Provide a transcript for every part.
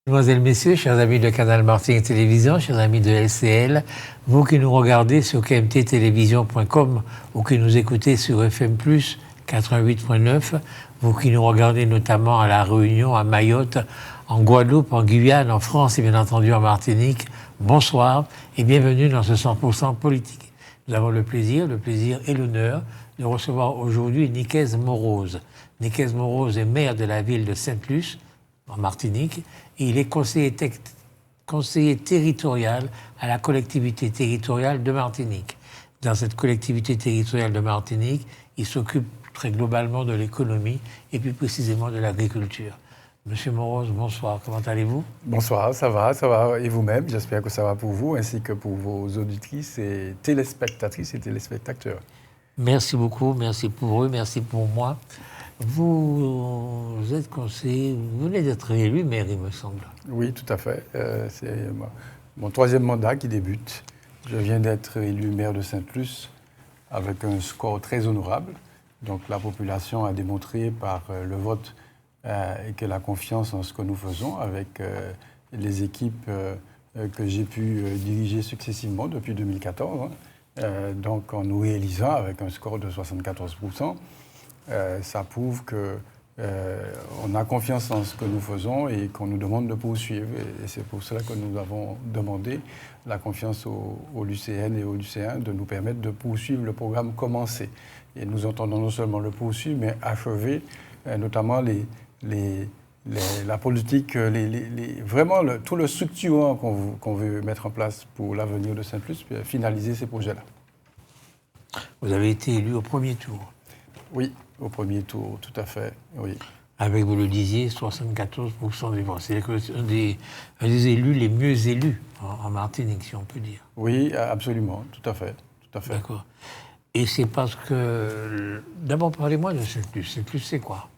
Mesdemoiselles, Messieurs, chers amis de Canal Martinique Télévision, chers amis de LCL, vous qui nous regardez sur kmttélévision.com ou qui nous écoutez sur FM+, 88.9, vous qui nous regardez notamment à La Réunion, à Mayotte, en Guadeloupe, en Guyane, en France et bien entendu en Martinique, bonsoir et bienvenue dans ce 100% politique. Nous avons le plaisir et l'honneur de recevoir aujourd'hui Nicaise Morose. Nicaise Morose est maire de la ville de Sainte-Luce, en Martinique, et il est conseiller territorial à la collectivité territoriale de Martinique. Dans cette collectivité territoriale de Martinique, il s'occupe très globalement de l'économie et plus précisément de l'agriculture. Monsieur Morose, bonsoir, comment allez-vous? Bonsoir, ça va, et vous-même, j'espère que ça va pour vous, ainsi que pour vos auditrices et téléspectatrices et téléspectateurs. Merci beaucoup, merci pour eux, merci pour moi. Vous êtes conseiller, vous venez d'être élu maire, il me semble. Oui, tout à fait. C'est mon troisième mandat qui débute. Je viens d'être élu maire de Sainte-Luce avec un score très honorable. Donc la population a démontré par le vote que la confiance en ce que nous faisons avec les équipes que j'ai pu diriger successivement depuis 2014. Donc en nous réalisant avec un score de 74%. Ça prouve qu'on a confiance en ce que nous faisons et qu'on nous demande de poursuivre. Et c'est pour cela que nous avons demandé la confiance au Lucéen et au Lucéen de nous permettre de poursuivre le programme commencé. Et nous entendons non seulement le poursuivre, mais achever notamment la politique, vraiment tout le structurant qu'on veut mettre en place pour l'avenir de Sainte-Luce, puis finaliser ces projets-là. Vous avez été élu au premier tour. Oui, au premier tour, tout à fait, oui. Avec, vous le disiez, 74% des voix. C'est un des élus les mieux élus en Martinique, si on peut dire. Oui, absolument, tout à fait. D'accord. Et c'est parce que... D'abord, parlez-moi de Sainte-Luce. Sainte-Luce, c'est quoi?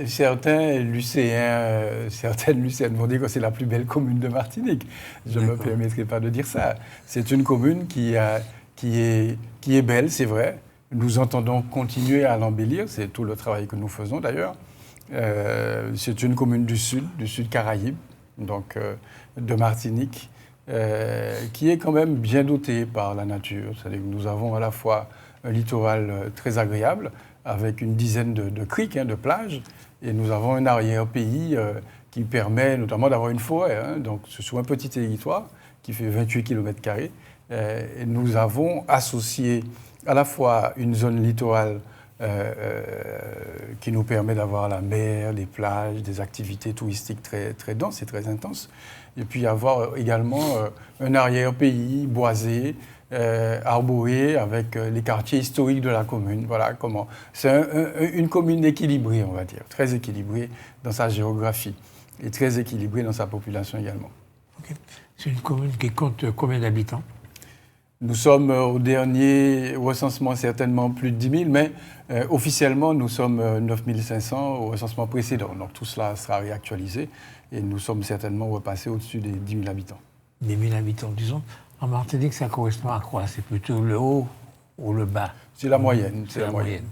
Certaines Lucéennes vont dire que c'est la plus belle commune de Martinique. Je ne me permettrai pas de dire ça. C'est une commune qui est belle, c'est vrai. Nous entendons continuer à l'embellir, c'est tout le travail que nous faisons d'ailleurs. C'est une commune du Sud Caraïbe, donc de Martinique, qui est quand même bien dotée par la nature. C'est-à-dire que nous avons à la fois un littoral très agréable, avec une dizaine de criques, de plages, et nous avons un arrière-pays qui permet notamment d'avoir une forêt. Donc c'est sur un petit territoire qui fait 28 km². Et nous avons associé à la fois une zone littorale qui nous permet d'avoir la mer, les plages, des activités touristiques très, très denses et très intenses, et puis avoir également un arrière-pays boisé, arboré, avec les quartiers historiques de la commune. Voilà comment. C'est une commune équilibrée, on va dire, très équilibrée dans sa géographie et très équilibrée dans sa population également. Okay. C'est une commune qui compte combien d'habitants? Nous sommes au dernier recensement certainement plus de 10 000, mais officiellement nous sommes 9 500 au recensement précédent. Donc tout cela sera réactualisé et nous sommes certainement repassés au-dessus des 10 000 habitants. 10 000 habitants, disons. En Martinique, ça correspond à quoi? C'est plutôt le haut ou le bas? C'est la moyenne. C'est la moyenne.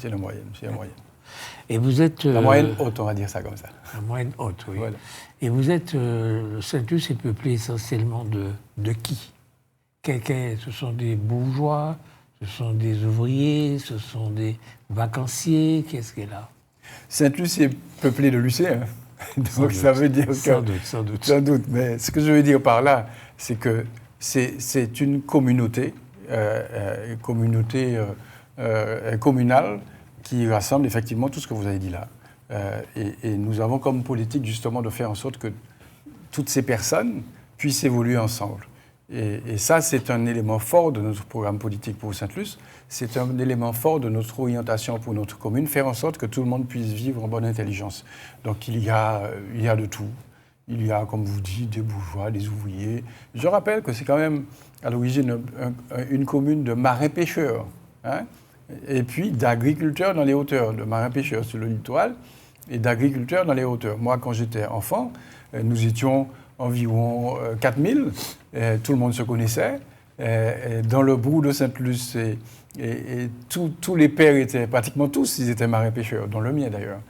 Et vous êtes... La moyenne haute, on va dire ça comme ça. La moyenne haute, oui. Voilà. Et vous êtes... Sainte-Luce est peuplé essentiellement de qui? Ce sont des bourgeois, ce sont des ouvriers, ce sont des vacanciers, qu'est-ce qu'il y a là? Sainte-Luce est peuplée de Lucéens. Donc ça veut dire que... Sans doute. Mais ce que je veux dire par là, c'est que c'est une communauté, communale qui rassemble effectivement tout ce que vous avez dit là. Et nous avons comme politique justement de faire en sorte que toutes ces personnes puissent évoluer ensemble. Et ça, c'est un élément fort de notre programme politique pour Sainte-Luce. C'est un élément fort de notre orientation pour notre commune, faire en sorte que tout le monde puisse vivre en bonne intelligence. Donc il y a de tout. Il y a, comme vous dites, des bourgeois, des ouvriers. Je rappelle que c'est quand même à l'origine une commune de marins-pêcheurs, et puis d'agriculteurs dans les hauteurs, de marins-pêcheurs sur le littoral et d'agriculteurs dans les hauteurs. Moi, quand j'étais enfant, nous étions environ 4000, tout le monde se connaissait, dans le bourg de Sainte-Luce. Et tous les pères étaient, pratiquement tous, ils étaient marins-pêcheurs, dont le mien d'ailleurs.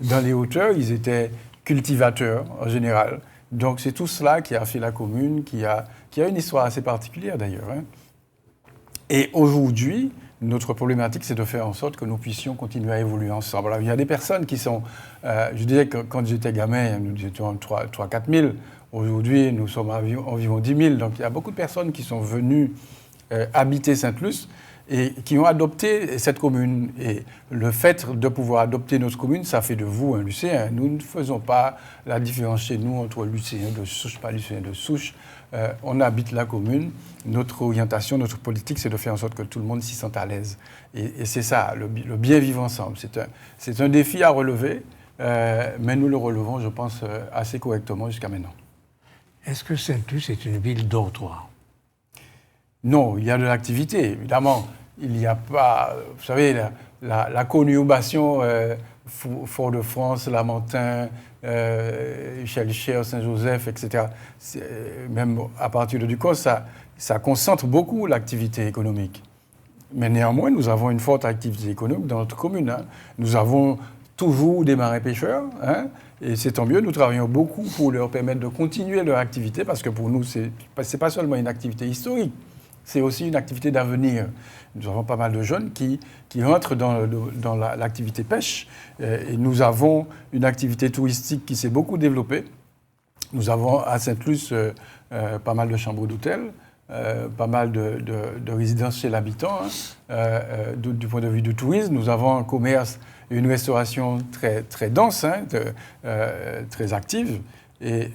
Dans les hauteurs, ils étaient cultivateurs en général. Donc c'est tout cela qui a fait la commune, qui a une histoire assez particulière d'ailleurs. Hein. Et aujourd'hui, notre problématique, c'est de faire en sorte que nous puissions continuer à évoluer ensemble. Alors, il y a des personnes qui sont... je disais que quand j'étais gamin, nous étions 3-4 000. Aujourd'hui, nous sommes environ 10 000. Donc, il y a beaucoup de personnes qui sont venues habiter Sainte-Luce et qui ont adopté cette commune. Et le fait de pouvoir adopter notre commune, ça fait de vous un lycéen. Nous ne faisons pas la différence chez nous entre lycéens de souche, pas lycéens de souche. On habite la commune. Notre orientation, notre politique, c'est de faire en sorte que tout le monde s'y sente à l'aise. Et c'est ça, le bien vivre ensemble. C'est un défi à relever, mais nous le relevons, je pense, assez correctement jusqu'à maintenant. Est-ce que Sainte-Luce est une ville dortoir? Non, il y a de l'activité, évidemment. Il n'y a pas, vous savez, la conurbation Fort-de-France, Lamentin, Chelcher, Saint-Joseph, etc. Même à partir de Ducos, ça concentre beaucoup l'activité économique. Mais néanmoins, nous avons une forte activité économique dans notre commune. Hein. Nous avons toujours des marins-pêcheurs, hein, et c'est tant mieux. Nous travaillons beaucoup pour leur permettre de continuer leur activité, parce que pour nous, c'est pas seulement une activité historique, c'est aussi une activité d'avenir. Nous avons pas mal de jeunes qui rentrent dans l'activité pêche, et nous avons une activité touristique qui s'est beaucoup développée. Nous avons à Sainte-Luce pas mal de chambres d'hôtel, pas mal de résidences chez l'habitant. Hein. Du point de vue du tourisme, nous avons un commerce et une restauration très, très dense, hein, très active. Et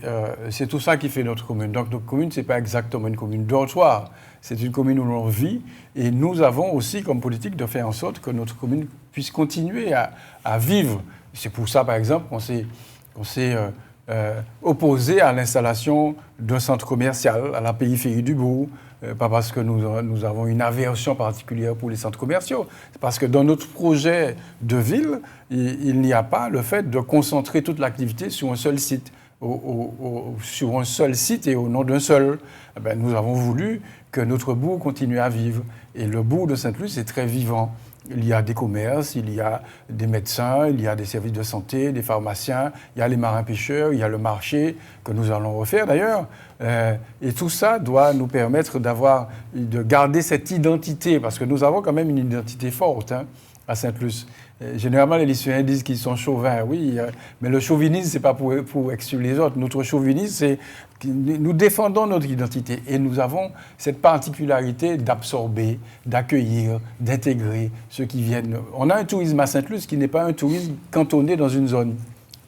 c'est tout ça qui fait notre commune. Donc notre commune, ce n'est pas exactement une commune dortoir. C'est une commune où l'on vit. Et nous avons aussi comme politique de faire en sorte que notre commune puisse continuer à vivre. C'est pour ça, par exemple, qu'on s'est opposé à l'installation d'un centre commercial à la périphérie du bourg. Pas parce que nous avons une aversion particulière pour les centres commerciaux. C'est parce que dans notre projet de ville, il n'y a pas le fait de concentrer toute l'activité sur un seul site. Sur un seul site et au nom d'un seul. Eh bien, nous avons voulu que notre bourg continue à vivre. Et le bourg de Sainte-Luce est très vivant. Il y a des commerces, il y a des médecins, il y a des services de santé, des pharmaciens, il y a les marins-pêcheurs, il y a le marché que nous allons refaire d'ailleurs. Et tout ça doit nous permettre de garder cette identité, parce que nous avons quand même une identité forte, hein, à Sainte-Luce. Généralement, les lycéens disent qu'ils sont chauvins, oui, mais le chauvinisme, ce n'est pas pour exclure les autres. Notre chauvinisme, c'est que nous défendons notre identité et nous avons cette particularité d'absorber, d'accueillir, d'intégrer ceux qui viennent. On a un tourisme à Sainte-Luce qui n'est pas un tourisme cantonné dans une zone.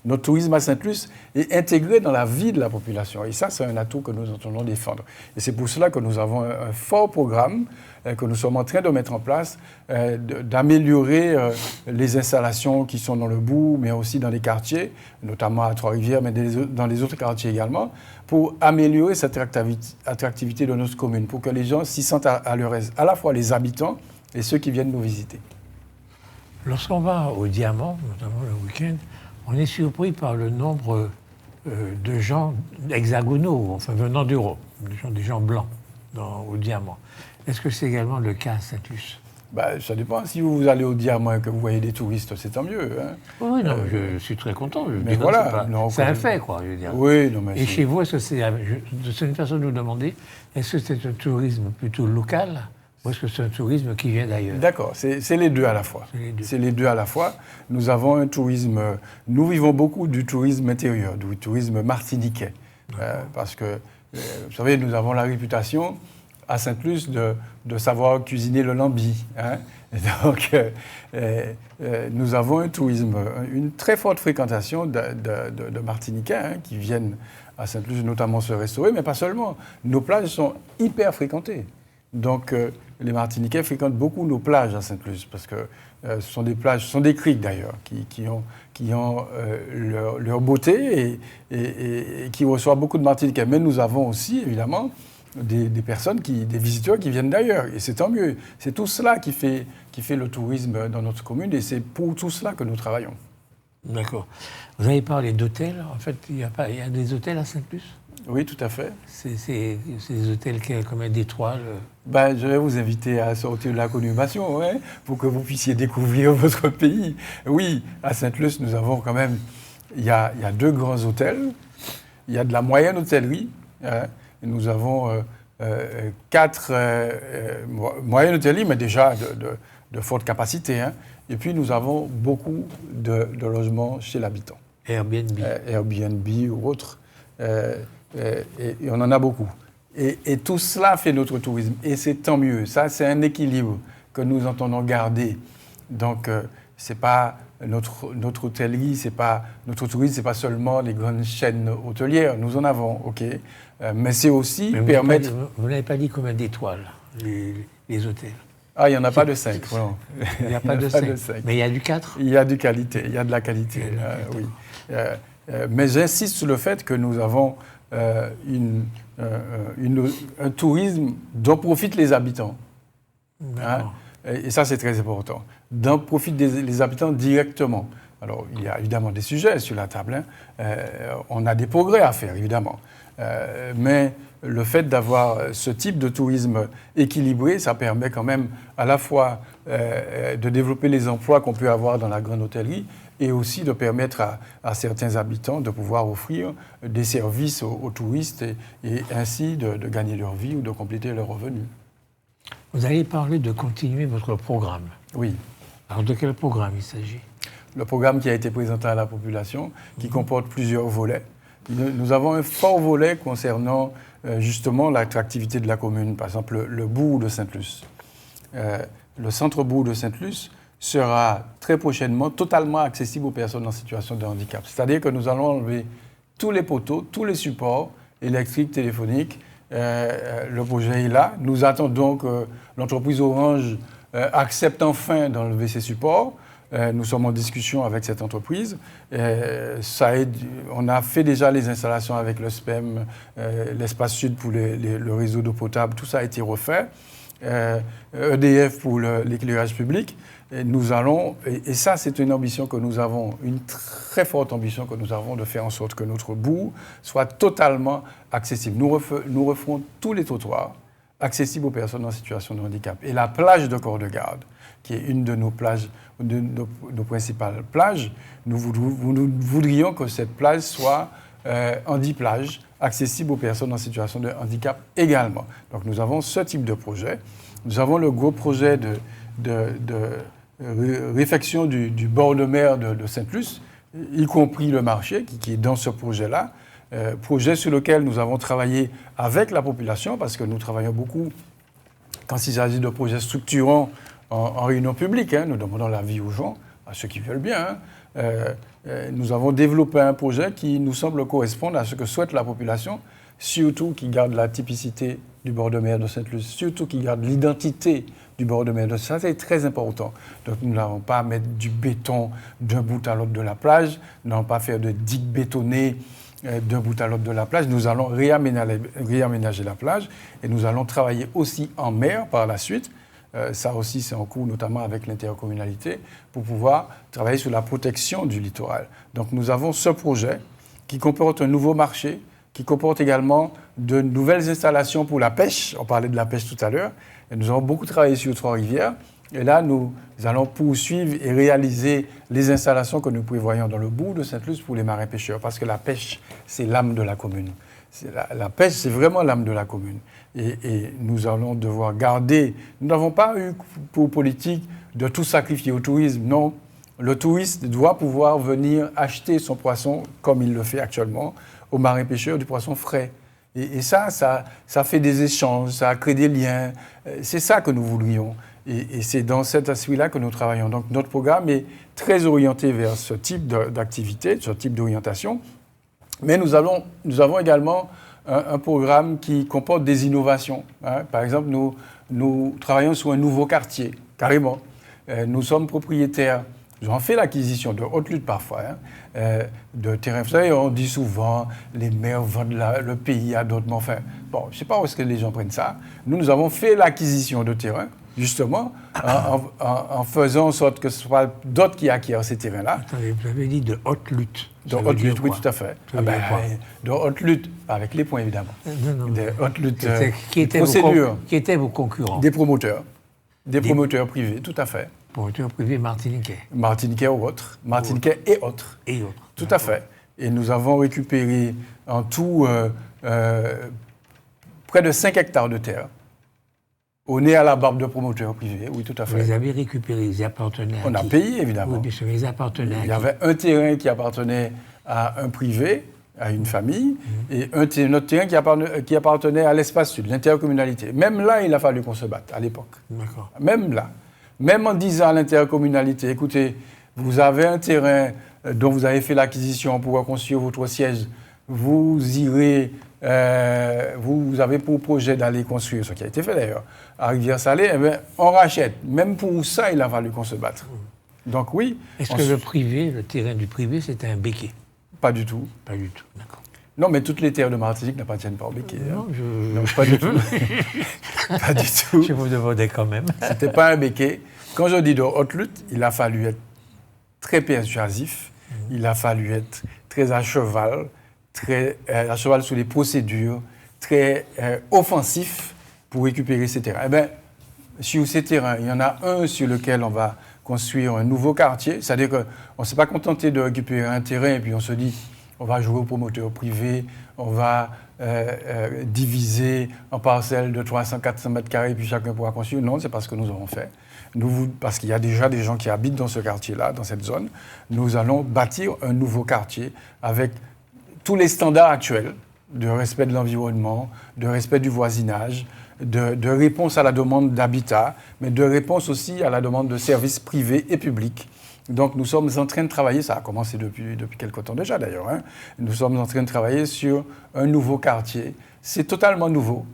Notre tourisme à Sainte-Luce est intégré dans la vie de la population. Et ça, c'est un atout que nous entendons défendre. Et c'est pour cela que nous avons un fort programme que nous sommes en train de mettre en place, d'améliorer les installations qui sont dans le bourg, mais aussi dans les quartiers, notamment à Trois-Rivières, mais dans les autres quartiers également, pour améliorer cette attractivité de notre commune, pour que les gens s'y sentent à leur aise, à la fois les habitants et ceux qui viennent nous visiter. Lorsqu'on va au Diamant, notamment le week-end, on est surpris par le nombre de gens hexagonaux, enfin venant d'Europe, des gens blancs au Diamant. Est-ce que c'est également le cas à Sainte-Luce? Ça dépend. Si vous allez au Diamant et que vous voyez des touristes, c'est tant mieux. Hein. Oui, non, je suis très content. Mais voilà. C'est un fait, quoi, je veux dire. Oui, non, mais et chez vous, est-ce que c'est une façon de nous demander, est-ce que c'est un tourisme plutôt local ou est-ce que c'est un tourisme qui vient d'ailleurs? D'accord, c'est les deux à la fois. C'est les deux à la fois. Nous avons un tourisme... Nous vivons beaucoup du tourisme intérieur, du tourisme martiniquais. Parce que, vous savez, nous avons la réputation à Sainte-Luce de savoir cuisiner le lambi. Hein. Donc, nous avons un tourisme, une très forte fréquentation de Martiniquais hein, qui viennent à Sainte-Luce notamment se restaurer, mais pas seulement. Nos plages sont hyper fréquentées. Donc, les Martiniquais fréquentent beaucoup nos plages à Sainte-Luce, parce que ce sont des plages, ce sont des criques d'ailleurs, qui ont leur beauté et qui reçoivent beaucoup de Martiniquais. Mais nous avons aussi, évidemment, des personnes, des visiteurs qui viennent d'ailleurs. Et c'est tant mieux. C'est tout cela qui fait le tourisme dans notre commune, et c'est pour tout cela que nous travaillons. D'accord. Vous avez parlé d'hôtels. En fait, il y a des hôtels à Sainte-Luce? Oui, tout à fait. C'est des hôtels qui ont combien d'étoiles? Ben, je vais vous inviter à sortir de la conurbation, hein, pour que vous puissiez découvrir votre pays. Oui, à Sainte-Luce, nous avons quand même, il y a 2 grands hôtels, il y a de la moyenne hôtellerie, hein, et nous avons 4 moyennes hôtelleries, mais déjà de forte capacité, hein, et puis nous avons beaucoup de logements chez l'habitant. Airbnb. Airbnb ou autres, et on en a beaucoup. Et tout cela fait notre tourisme. Et c'est tant mieux. Ça, c'est un équilibre que nous entendons garder. Donc, ce n'est pas notre hôtellerie, notre tourisme, ce n'est pas seulement les grandes chaînes hôtelières. Nous en avons, OK. Mais c'est aussi permettre... Vous n'avez pas dit combien d'étoiles, les hôtels? Ah, il n'y en a pas de 5. Il n'y a pas de 5. Mais il y a du 4? Il y a du qualité, il y a de la qualité, oui. Mais j'insiste sur le fait que nous avons un tourisme dont profitent les habitants. Hein? Et ça, c'est très important. Dont profitent les habitants directement. Alors, il y a évidemment des sujets sur la table. Hein. On a des progrès à faire, évidemment. Mais le fait d'avoir ce type de tourisme équilibré, ça permet quand même à la fois de développer les emplois qu'on peut avoir dans la grande hôtellerie et aussi de permettre à certains habitants de pouvoir offrir des services aux touristes et ainsi de gagner leur vie ou de compléter leurs revenus. Vous allez parler de continuer votre programme. Oui. Alors de quel programme il s'agit? Le programme qui a été présenté à la population, qui comporte plusieurs volets. Nous avons un fort volet concernant justement l'attractivité de la commune. Par exemple, le bourg de Sainte-Luce. Le centre-bourg de Sainte-Luce sera très prochainement totalement accessible aux personnes en situation de handicap. C'est-à-dire que nous allons enlever tous les poteaux, tous les supports électriques, téléphoniques. Le projet est là. Nous attendons que l'entreprise Orange accepte enfin d'enlever ces supports. Nous sommes en discussion avec cette entreprise. On a fait déjà les installations avec le SPEM, l'Espace Sud pour le réseau d'eau potable, tout ça a été refait. EDF pour l'éclairage public. Et ça, c'est une ambition que nous avons, une très forte ambition que nous avons de faire en sorte que notre bourg soit totalement accessible. Nous referons tous les trottoirs accessibles aux personnes en situation de handicap. Et la plage de Corps-de-Garde, qui est une de nos plages, de nos principales plages, nous voudrions que cette plage soit handi-plage, accessible aux personnes en situation de handicap également. Donc nous avons ce type de projet. Nous avons le gros projet de réfection du bord de mer de Sainte-Luce, y compris le marché qui est dans ce projet-là. Projet sur lequel nous avons travaillé avec la population, parce que nous travaillons beaucoup quand il s'agit de projets structurants en réunion publique. Hein, nous demandons l'avis aux gens, à ceux qui veulent bien. Nous avons développé un projet qui nous semble correspondre à ce que souhaite la population, surtout qui garde la typicité du bord de mer de Sainte-Luce, surtout qui garde l'identité du bord de mer de Sainte-Luce. Ça, c'est très important. Donc, nous n'allons pas mettre du béton d'un bout à l'autre de la plage, nous n'allons pas faire de digues bétonnées d'un bout à l'autre de la plage. Nous allons réaménager la plage et nous allons travailler aussi en mer par la suite. Ça aussi, c'est en cours, notamment avec l'intercommunalité, pour pouvoir travailler sur la protection du littoral. Donc, nous avons ce projet qui comporte un nouveau marché, qui comporte également de nouvelles installations pour la pêche. On parlait de la pêche tout à l'heure. Et nous avons beaucoup travaillé sur Trois-Rivières. Et là, nous allons poursuivre et réaliser les installations que nous prévoyons dans le bourg de Sainte-Luce pour les marins-pêcheurs. Parce que la pêche, c'est l'âme de la commune. La pêche, c'est vraiment l'âme de la commune. Et nous allons devoir garder... Nous n'avons pas eu pour politique de tout sacrifier au tourisme. Non, le touriste doit pouvoir venir acheter son poisson, comme il le fait actuellement, aux marins-pêcheurs, du poisson frais. Et ça fait des échanges, ça crée des liens. C'est ça que nous voudrions. Et c'est dans cet aspect-là que nous travaillons. Donc notre programme est très orienté vers ce type d'activité, ce type d'orientation. Mais nous avons également un programme qui comporte des innovations. Hein. Par exemple, nous travaillons sur un nouveau quartier, carrément. Nous sommes propriétaires, j'en fais l'acquisition de haute lutte parfois, de terrains. Vous savez, on dit souvent, les maires vendent le pays à d'autres. Mais enfin, bon, je ne sais pas où est-ce que les gens prennent ça. Nous avons fait l'acquisition de terrains justement, en faisant en sorte que ce soit d'autres qui acquièrent ces terrains-là. Attendez, vous avez dit de haute lutte. De haute lutte, oui, tout à fait. De haute lutte, pas avec les points, évidemment. Non. De haute lutte, qui étaient vos concurrents? Des promoteurs. Des promoteurs privés, tout à fait. Promoteurs privés martiniquais. Martiniquais ou autres. Martiniquais et autres. Et autres. Tout à fait. Et nous avons récupéré en tout près de 5 hectares de terre. Au nez à la barbe de promoteurs privés, oui, tout à fait. Vous les avez récupérés, ils appartenaient à qui? On a payé, évidemment. Oui, bien sûr, ils appartenaient à qui? Il y avait un terrain qui appartenait à un privé, à une famille, et un autre terrain qui appartenait à l'espace sud, l'intercommunalité. Même là, il a fallu qu'on se batte, à l'époque. D'accord. Même là. Même en disant à l'intercommunalité, écoutez, vous avez un terrain dont vous avez fait l'acquisition pour construire votre siège, vous irez, vous avez pour projet d'aller construire, ce qui a été fait d'ailleurs, à Rivière-Salée, eh bien, on rachète. Même pour ça, il a fallu qu'on se batte. Donc oui. Est-ce que le terrain du privé, c'était un béquet? Pas du tout. Pas du tout, d'accord. Non, mais toutes les terres de Martinique n'appartiennent pas au béquet. Non, Non, pas du tout. Pas du tout. Je vous demandais quand même. C'était pas un béquet. Quand je dis de haute lutte, il a fallu être très persuasif, il a fallu être très à cheval sur les procédures, très offensif pour récupérer ces terrains. Eh bien, sur ces terrains, il y en a un sur lequel on va construire un nouveau quartier. C'est-à-dire qu'on ne s'est pas contenté de récupérer un terrain et puis on se dit on va jouer au promoteur privé, on va diviser en parcelles de 300-400 mètres carrés et puis chacun pourra construire. Non, c'est pas ce que nous avons fait. Parce qu'il y a déjà des gens qui habitent dans ce quartier-là, dans cette zone. Nous allons bâtir un nouveau quartier avec tous les standards actuels de respect de l'environnement, de respect du voisinage, de réponse à la demande d'habitat, mais de réponse aussi à la demande de services privés et publics. Donc nous sommes en train de travailler, ça a commencé depuis quelque temps déjà d'ailleurs, hein, nous sommes en train de travailler sur un nouveau quartier. C'est totalement nouveau.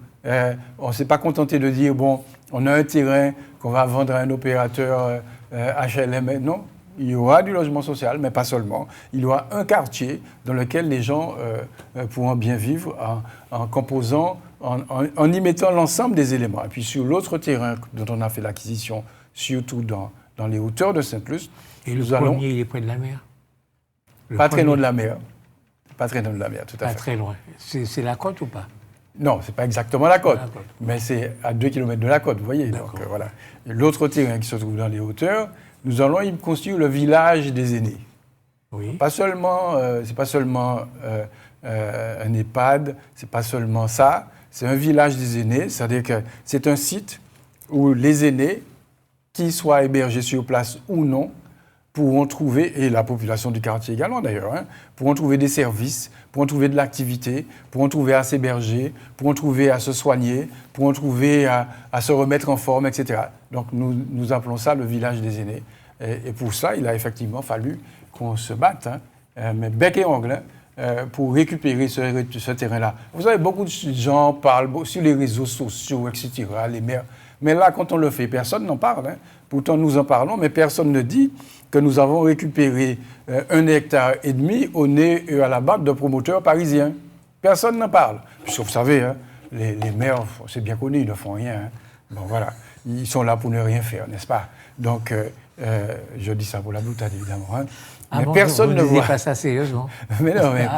On ne s'est pas contenté de dire, bon, on a un terrain qu'on va vendre à un opérateur HLM. Non, il y aura du logement social, mais pas seulement. Il y aura un quartier dans lequel les gens pourront bien vivre en composant, en y mettant l'ensemble des éléments. Et puis sur l'autre terrain dont on a fait l'acquisition, surtout dans les hauteurs de Sainte-Luce. Et le premier, il est près de la mer? Pas très loin de la mer. Pas très loin de la mer, tout à fait. Pas très loin. C'est la côte ou pas? Non, ce n'est pas exactement la côte, mais c'est à 2 km de la côte, vous voyez. Donc, voilà. Et l'autre terrain qui se trouve dans les hauteurs, nous allons y construire le village des aînés. Oui. Pas seulement, c'est pas seulement un EHPAD, c'est pas seulement ça, c'est un village des aînés, c'est-à-dire que c'est un site où les aînés, qu'ils soient hébergés sur place ou non, pourront trouver, et la population du quartier également d'ailleurs, hein, pourront trouver des services, pourront trouver de l'activité, pourront trouver à s'héberger, pourront trouver à se soigner, pourront trouver à se remettre en forme, etc. Donc nous appelons ça le village des aînés. Et pour ça, il a effectivement fallu qu'on se batte, hein, mais bec et ongle, pour récupérer ce terrain-là. Vous savez, beaucoup de gens parlent sur les réseaux sociaux, etc., les maires. Mais là, quand on le fait, personne n'en parle. Hein. Pourtant, nous en parlons, mais personne ne dit que nous avons récupéré 1,5 hectare au nez et à la barbe de promoteurs parisiens. Personne n'en parle. Puisque vous savez, hein, les maires, c'est bien connu, ils ne font rien. Hein. Bon, voilà. Ils sont là pour ne rien faire, n'est-ce pas? Donc, je dis ça pour la boutade, évidemment. Hein. Ah mais bon, personne ne voit. Pas ça sérieusement. Mais non, mais...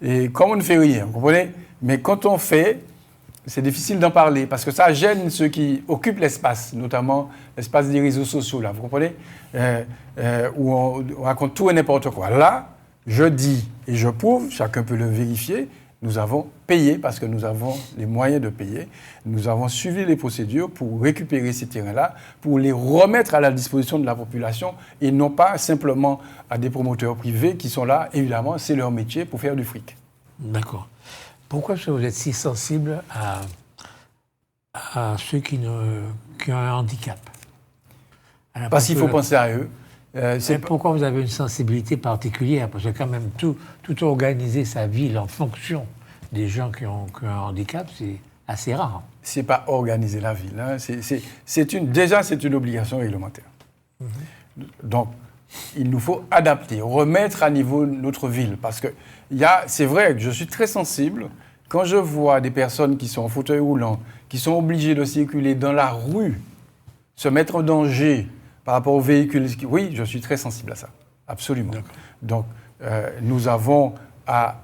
et comme on ne fait rien, vous comprenez? Mais quand on fait... C'est difficile d'en parler parce que ça gêne ceux qui occupent l'espace, notamment l'espace des réseaux sociaux, là, vous comprenez, où on raconte tout et n'importe quoi. Là, je dis et je prouve, chacun peut le vérifier, nous avons payé parce que nous avons les moyens de payer. Nous avons suivi les procédures pour récupérer ces terrains-là, pour les remettre à la disposition de la population et non pas simplement à des promoteurs privés qui sont là, évidemment, c'est leur métier pour faire du fric. D'accord. Pourquoi est-ce que vous êtes si sensible à ceux qui ont un handicap? Parce qu'il faut penser à eux. Pourquoi vous avez une sensibilité particulière? Parce que quand même, tout organiser sa ville en fonction des gens qui ont un handicap, c'est assez rare. C'est pas organiser la ville. Hein. Déjà, c'est une obligation réglementaire. Donc, il nous faut adapter, remettre à niveau notre ville. Parce que c'est vrai que je suis très sensible quand je vois des personnes qui sont en fauteuil roulant, qui sont obligées de circuler dans la rue, se mettre en danger par rapport aux véhicules, oui, je suis très sensible à ça, absolument. D'accord. Donc, nous avons à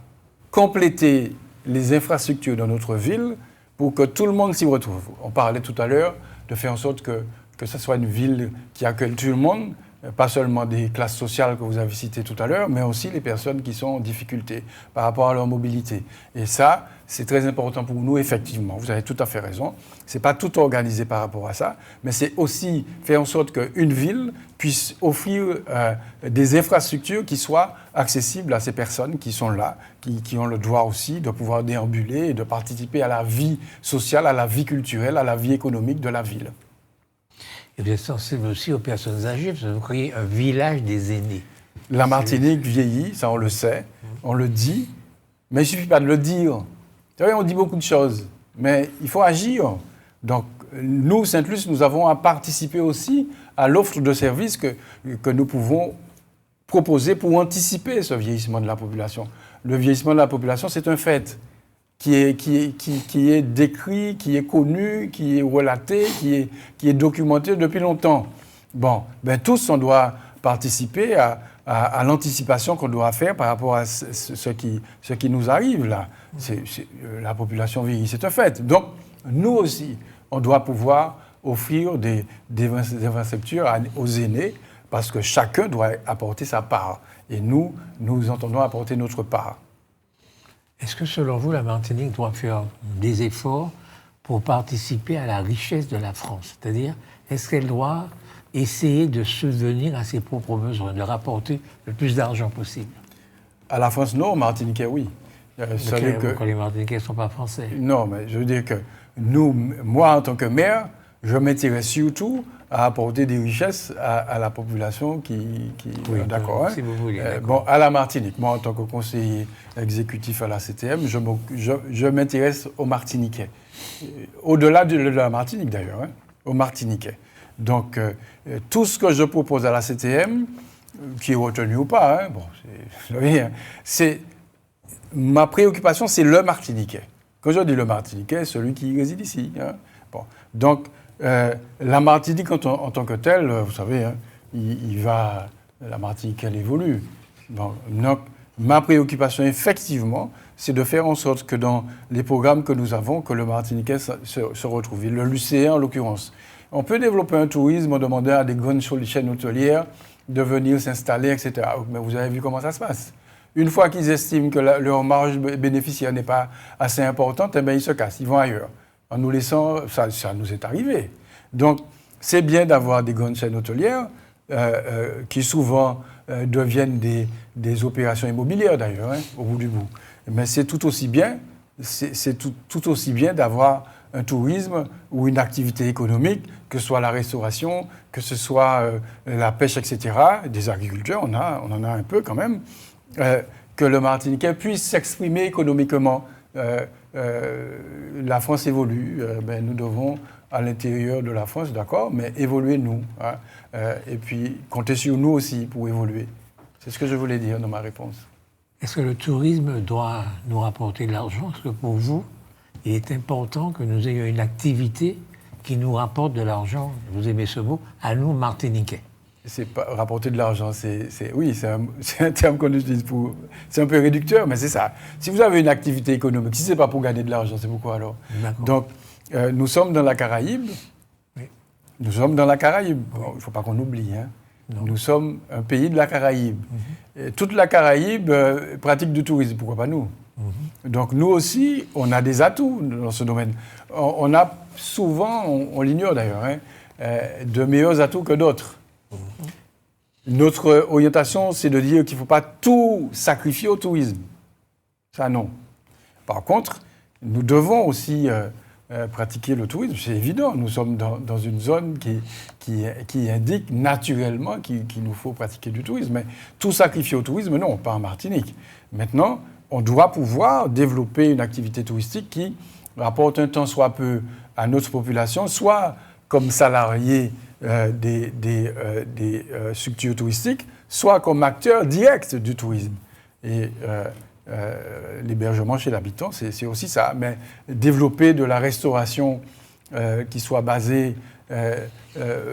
compléter les infrastructures dans notre ville pour que tout le monde s'y retrouve. On parlait tout à l'heure de faire en sorte que ce soit une ville qui accueille tout le monde, pas seulement des classes sociales que vous avez citées tout à l'heure, mais aussi les personnes qui sont en difficulté par rapport à leur mobilité. Et ça, c'est très important pour nous, effectivement. Vous avez tout à fait raison. Ce n'est pas tout organisé par rapport à ça, mais c'est aussi faire en sorte qu'une ville puisse offrir des infrastructures qui soient accessibles à ces personnes qui sont là, qui ont le droit aussi de pouvoir déambuler et de participer à la vie sociale, à la vie culturelle, à la vie économique de la ville. Et vous êtes sensible aussi aux personnes âgées, parce que vous créez un village des aînés. La Martinique vieillit, ça on le sait, on le dit, mais il ne suffit pas de le dire. Vous savez, on dit beaucoup de choses, mais il faut agir. Donc, nous, Sainte-Luce, nous avons à participer aussi à l'offre de services que nous pouvons proposer pour anticiper ce vieillissement de la population. Le vieillissement de la population, c'est un fait qui est décrit, qui est connu, qui est relaté, qui est documenté depuis longtemps. Bon, ben tous, on doit participer à l'anticipation qu'on doit faire par rapport à ce qui nous arrive là. La population vieillit, c'est un fait. Donc, nous aussi, on doit pouvoir offrir des infrastructures aux aînés parce que chacun doit apporter sa part. Et nous entendons apporter notre part. Est-ce que, selon vous, la Martinique doit faire des efforts pour participer à la richesse de la France? C'est-à-dire, est-ce qu'elle doit essayer de subvenir à ses propres besoins, de rapporter le plus d'argent possible? À la France, non. Aux Martiniquais, oui. Quand les Martiniquais ne sont pas français. Non, mais je veux dire que moi, en tant que maire, je m'intéresse surtout à apporter des richesses à la population qui oui, d'accord. Si vous voulez. Bon, à la Martinique, moi, en tant que conseiller exécutif à la CTM, je m'intéresse aux Martiniquais. Au-delà de la Martinique, d'ailleurs, aux Martiniquais. Donc, tout ce que je propose à la CTM, qui est retenu ou pas, ma préoccupation, c'est le Martiniquais. Quand je dis le Martiniquais, celui qui réside ici. Bon. Donc, la Martinique en tant que telle, vous savez, la Martinique, elle évolue. Bon, donc, ma préoccupation, effectivement, c'est de faire en sorte que dans les programmes que nous avons, que le Martiniquais se retrouve. Le Lucéen, en l'occurrence. On peut développer un tourisme en demandant à des grandes chaînes hôtelières de venir s'installer, etc. Mais vous avez vu comment ça se passe. Une fois qu'ils estiment que leur marge bénéficiaire n'est pas assez importante, eh bien, ils se cassent, ils vont ailleurs. En nous laissant, ça nous est arrivé. Donc, c'est bien d'avoir des grandes chaînes hôtelières qui souvent deviennent des opérations immobilières d'ailleurs, au bout du bout. Mais c'est tout aussi bien, tout aussi bien d'avoir un tourisme ou une activité économique, que ce soit la restauration, que ce soit la pêche, etc. Des agriculteurs, on en a un peu quand même. Que le Martiniquais puisse s'exprimer économiquement. La France évolue, nous devons, à l'intérieur de la France, d'accord, mais évoluer nous. Et puis, compter sur nous aussi pour évoluer. C'est ce que je voulais dire dans ma réponse. Est-ce que le tourisme doit nous rapporter de l'argent? Est-ce que pour vous, il est important que nous ayons une activité qui nous rapporte de l'argent, vous aimez ce mot, à nous, Martiniquais? C'est pas rapporter de l'argent, oui, c'est un terme qu'on utilise pour... C'est un peu réducteur, mais c'est ça. Si vous avez une activité économique, si ce n'est pas pour gagner de l'argent, c'est pourquoi alors? D'accord. Donc, nous sommes dans la Caraïbe. Oui. Nous sommes dans la Caraïbe. Oui. Bon, il ne faut pas qu'on oublie. Nous sommes un pays de la Caraïbe. Mm-hmm. Et toute la Caraïbe pratique du tourisme, pourquoi pas nous? Mm-hmm. Donc, nous aussi, on a des atouts dans ce domaine. On a souvent, on l'ignore d'ailleurs, de meilleurs atouts que d'autres. Notre orientation, c'est de dire qu'il ne faut pas tout sacrifier au tourisme. Ça, non. Par contre, nous devons aussi pratiquer le tourisme. C'est évident, nous sommes dans une zone qui indique naturellement qu'il nous faut pratiquer du tourisme. Mais tout sacrifier au tourisme, non, pas en Martinique. Maintenant, on doit pouvoir développer une activité touristique qui rapporte un tant soit peu à notre population, soit comme salariés des structures touristiques, soit comme acteurs directs du tourisme. Et l'hébergement chez l'habitant, c'est aussi ça. Mais développer de la restauration qui soit basée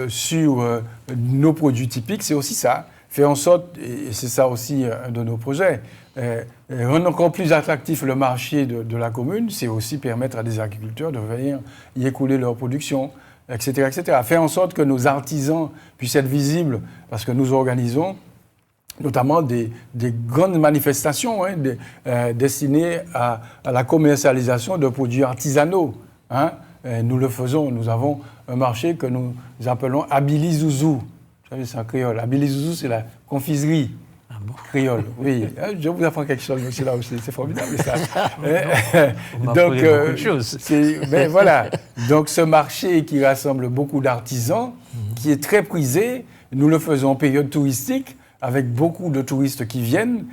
sur nos produits typiques, c'est aussi ça. Faire en sorte, et c'est ça aussi un de nos projets, rendre encore plus attractif le marché de la commune, c'est aussi permettre à des agriculteurs de venir y écouler leur production, etc., etc. Faire en sorte que nos artisans puissent être visibles, parce que nous organisons notamment des grandes manifestations destinées à la commercialisation de produits artisanaux. Nous le faisons, nous avons un marché que nous appelons Abili Zouzou. Vous savez, c'est en créole. Abili Zouzou, c'est la confiserie. Ah bon? Créole, oui. Je vous apprends quelque chose, monsieur, là aussi. C'est formidable, ça. On m'a appris beaucoup de choses. Mais voilà. Donc, ce marché qui rassemble beaucoup d'artisans, qui est très prisé, nous le faisons en période touristique, avec beaucoup de touristes qui viennent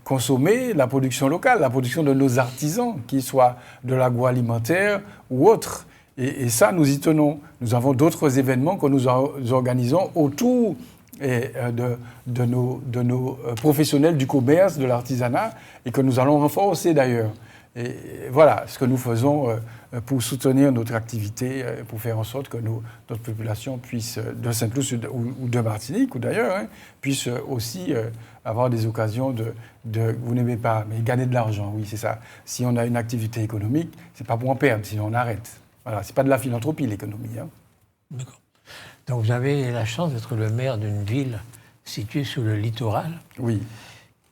consommer la production locale, la production de nos artisans, qu'ils soient de l'agroalimentaire ou autre. Et ça, nous y tenons. Nous avons d'autres événements que nous organisons autour de nos professionnels du commerce, de l'artisanat, et que nous allons renforcer d'ailleurs. Et voilà ce que nous faisons pour soutenir notre activité, pour faire en sorte que notre population puisse, de Sainte-Luce ou de Martinique ou d'ailleurs, puisse aussi avoir des occasions de vous n'aimez pas, mais gagner de l'argent, oui, c'est ça. Si on a une activité économique, c'est pas pour en perdre, sinon on arrête. Voilà, c'est pas de la philanthropie, l'économie. D'accord. Donc vous avez la chance d'être le maire d'une ville située sur le littoral. Oui.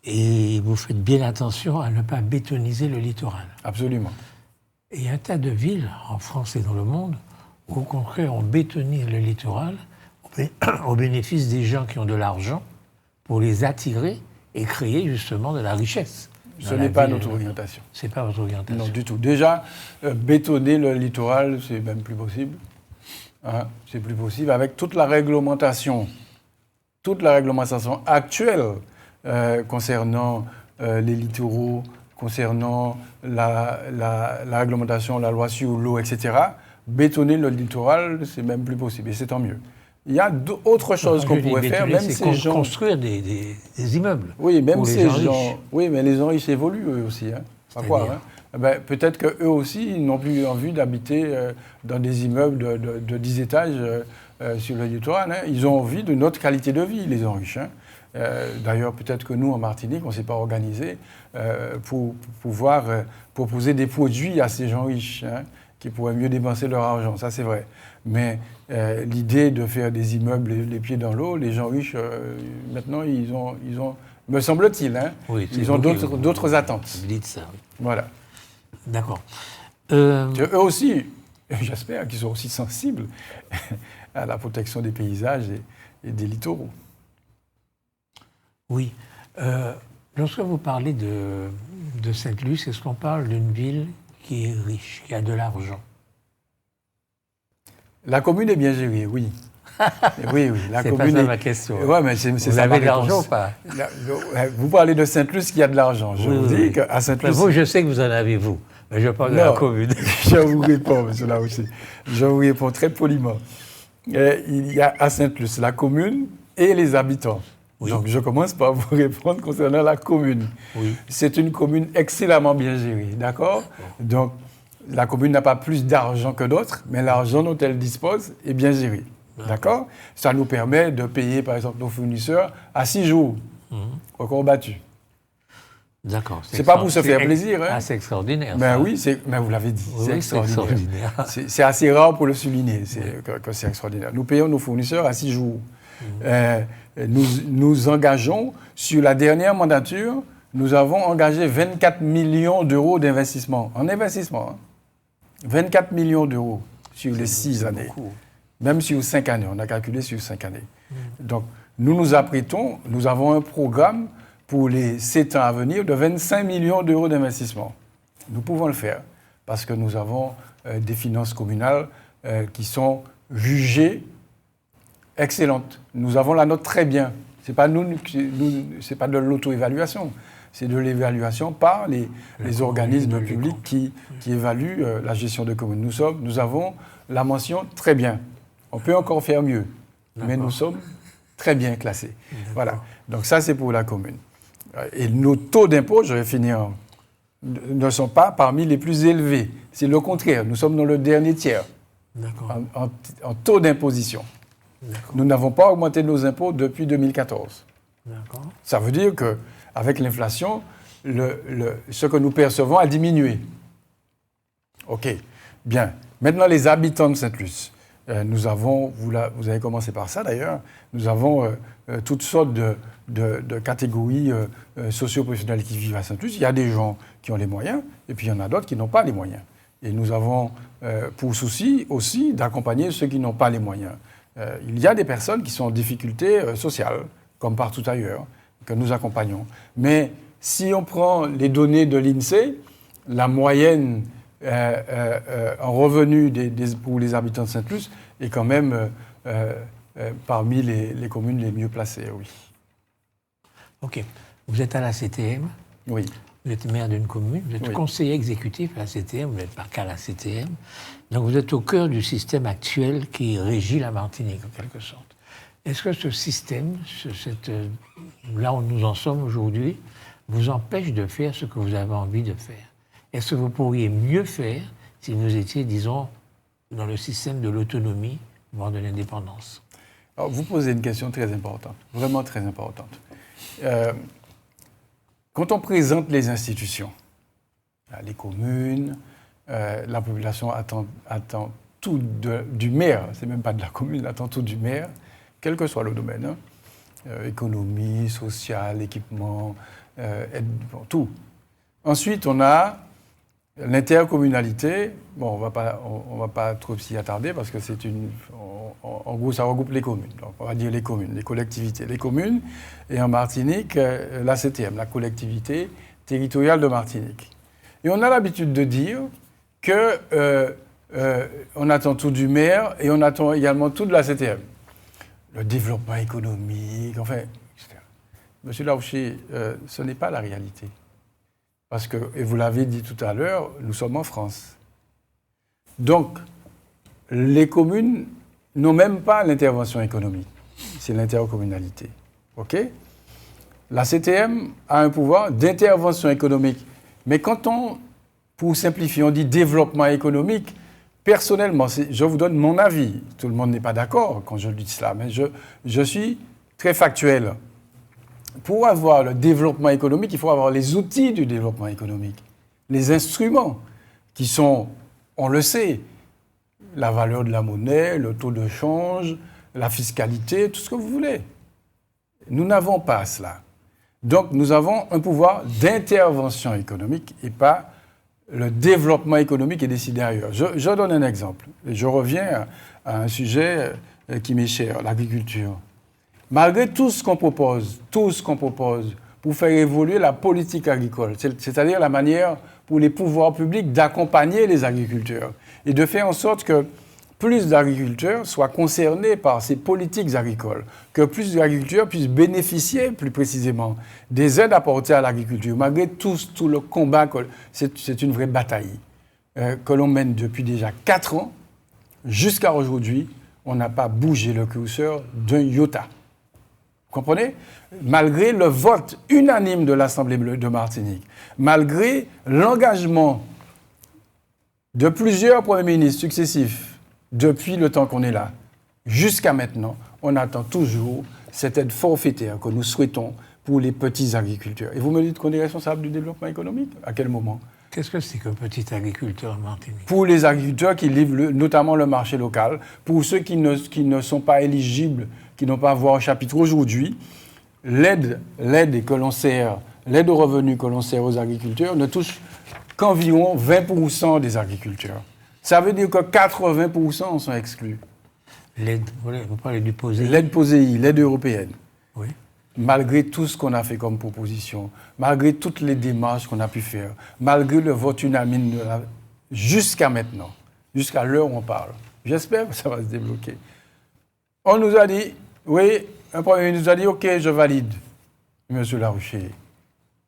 Et vous faites bien attention à ne pas bétoniser le littoral. Absolument. Et il y a un tas de villes, en France et dans le monde, où au contraire on bétonise le littoral au bénéfice des gens qui ont de l'argent pour les attirer et créer justement de la richesse. Ce n'est pas notre orientation. Ce n'est pas votre orientation. Non, du tout. Déjà, bétonner le littoral, c'est même plus possible. C'est plus possible avec toute la réglementation actuelle concernant les littoraux, concernant la réglementation, la loi sur l'eau, etc. Bétonner le littoral, c'est même plus possible. Et c'est tant mieux. Il y a d'autres choses qu'on pourrait faire, même ces gens... construire des immeubles. Oui, même ces gens... riches. Oui, mais les gens riches évoluent eux aussi. Pas quoi, peut-être qu'eux aussi n'ont plus envie d'habiter dans des immeubles de 10 étages sur le littoral. Ils ont envie d'une autre qualité de vie, les gens riches. D'ailleurs, peut-être que nous, en Martinique, on ne s'est pas organisé pour pouvoir proposer des produits à ces gens riches qui pourraient mieux dépenser leur argent. Ça, c'est vrai. Mais l'idée de faire des immeubles les pieds dans l'eau, les gens riches, maintenant, ils ont me semble-t-il, oui, ils ont d'autres attentes. Vous dites ça. Voilà. D'accord. Eux aussi, j'espère qu'ils sont aussi sensibles à la protection des paysages et des littoraux. Oui. Lorsque vous parlez de Sainte-Luce, est-ce qu'on parle d'une ville qui est riche, qui a de l'argent? La commune est bien gérée, oui. Oui. C'est pas ça ma question. Ouais, mais c'est vous ça avez ma de l'argent ou réponse. pas? Vous parlez de Sainte-Luce qui a de l'argent. Je vous dis qu'à Sainte-Luce... Vous, je sais que vous en avez, vous. Mais je parle de la commune. Je vous réponds, monsieur là aussi. Je vous réponds très poliment. Il y a à Sainte-Luce la commune et les habitants. Oui. Donc, je commence par vous répondre concernant la commune. Oui. C'est une commune excellemment bien gérée, d'accord? Donc, la commune n'a pas plus d'argent que d'autres, mais l'argent dont elle dispose est bien géré, d'accord? Ça nous permet de payer, par exemple, nos fournisseurs à 6 jours, record battu. D'accord. C'est pas pour se faire plaisir. C'est extraordinaire. Mais oui, mais vous l'avez dit, oui, c'est extraordinaire. C'est assez rare pour le souligner, que c'est extraordinaire. Nous payons nos fournisseurs à 6 jours. Nous engageons, sur la dernière mandature, nous avons engagé 24 millions d'euros d'investissement. En investissement, 24 millions d'euros sur les 6 années. Beaucoup. Même sur 5 années, on a calculé sur 5 années. Donc, nous nous apprêtons, nous avons un programme pour les 7 ans à venir de 25 millions d'euros d'investissement. Nous pouvons le faire parce que nous avons des finances communales qui sont jugées excellentes. Nous avons la note très bien. C'est pas c'est pas de l'auto-évaluation, c'est de l'évaluation par les organismes publics qui évaluent la gestion de communes. Nous avons la mention très bien. On peut encore faire mieux, mais nous sommes très bien classés. Voilà. Donc ça, c'est pour la commune. Et nos taux d'impôt, je vais finir, ne sont pas parmi les plus élevés. C'est le contraire. Nous sommes dans le dernier tiers en taux d'imposition. D'accord. Nous n'avons pas augmenté nos impôts depuis 2014. D'accord. Ça veut dire qu'avec l'inflation, ce que nous percevons a diminué. OK. Bien. Maintenant, les habitants de Sainte-Luce. Nous avons, vous avez commencé par ça d'ailleurs, nous avons toutes sortes de catégories socio-professionnelles qui vivent à Sainte-Luce. Il y a des gens qui ont les moyens et puis il y en a d'autres qui n'ont pas les moyens. Et nous avons pour souci aussi d'accompagner ceux qui n'ont pas les moyens. Il y a des personnes qui sont en difficulté sociale, comme partout ailleurs, que nous accompagnons. Mais si on prend les données de l'INSEE, la moyenne en revenu pour les habitants de Sainte-Luce est quand même parmi les communes les mieux placées, oui. OK. Vous êtes à la CTM. Oui. Vous êtes maire d'une commune, vous êtes conseiller exécutif à la CTM, vous n'êtes pas qu'à la CTM. Donc vous êtes au cœur du système actuel qui régit la Martinique, en quelque sorte. Est-ce que ce système, là où nous en sommes aujourd'hui, vous empêche de faire ce que vous avez envie de faire? Est-ce que vous pourriez mieux faire si vous étiez, disons, dans le système de l'autonomie, voire de l'indépendance? Alors, vous posez une question très importante, vraiment très importante. Quand on présente les institutions, les communes, la population attend tout du maire, c'est même pas de la commune, attend tout du maire, quel que soit le domaine, économie, sociale, équipement, aide, tout. Ensuite, on a l'intercommunalité. Bon, on va pas trop s'y attarder parce que c'est en gros, ça regroupe les communes. Donc, on va dire les communes, les collectivités, les communes. Et en Martinique, la CTM, la collectivité territoriale de Martinique. Et on a l'habitude de dire que on attend tout du maire et on attend également tout de la CTM. Le développement économique, enfin, etc. Monsieur Larouché, ce n'est pas la réalité. Parce que, et vous l'avez dit tout à l'heure, nous sommes en France. Donc, les communes n'ont même pas l'intervention économique. C'est l'intercommunalité. OK? La CTM a un pouvoir d'intervention économique. Mais quand pour simplifier, on dit développement économique, personnellement, je vous donne mon avis. Tout le monde n'est pas d'accord quand je dis cela, mais je suis très factuel. Pour avoir le développement économique, il faut avoir les outils du développement économique, les instruments qui sont, on le sait, la valeur de la monnaie, le taux de change, la fiscalité, tout ce que vous voulez. Nous n'avons pas cela. Donc, nous avons un pouvoir d'intervention économique et pas le développement économique est décidé ailleurs. Je donne un exemple. Et je reviens à un sujet qui m'est cher, l'agriculture. Malgré tout ce qu'on propose pour faire évoluer la politique agricole, c'est-à-dire la manière pour les pouvoirs publics d'accompagner les agriculteurs et de faire en sorte que plus d'agriculteurs soient concernés par ces politiques agricoles, que plus d'agriculteurs puissent bénéficier plus précisément des aides apportées à l'agriculture, malgré tout le combat, c'est une vraie bataille que l'on mène depuis déjà 4 ans, jusqu'à aujourd'hui, on n'a pas bougé le curseur d'un iota. Vous comprenez? Malgré le vote unanime de l'Assemblée de Martinique, malgré l'engagement de plusieurs premiers ministres successifs depuis le temps qu'on est là, jusqu'à maintenant, on attend toujours cette aide forfaitaire que nous souhaitons pour les petits agriculteurs. Et vous me dites qu'on est responsable du développement économique? À quel moment? Qu'est-ce que c'est qu'un petit agriculteur en Martinique? Pour les agriculteurs qui livrent notamment le marché local, pour ceux qui ne sont pas éligibles, qui n'ont pas voix au chapitre aujourd'hui, l'aide que l'on sert, l'aide aux revenus que l'on sert aux agriculteurs ne touche qu'environ 20% des agriculteurs. Ça veut dire que 80% en sont exclus. L'aide, vous parlez du POSEI. L'aide POSEI, l'aide européenne. Oui. Malgré tout ce qu'on a fait comme proposition, malgré toutes les démarches qu'on a pu faire, malgré le vote unanime, jusqu'à maintenant, jusqu'à l'heure où on parle, j'espère que ça va se débloquer. On nous a dit, oui, un Premier ministre nous a dit, OK, je valide, M. Larouché.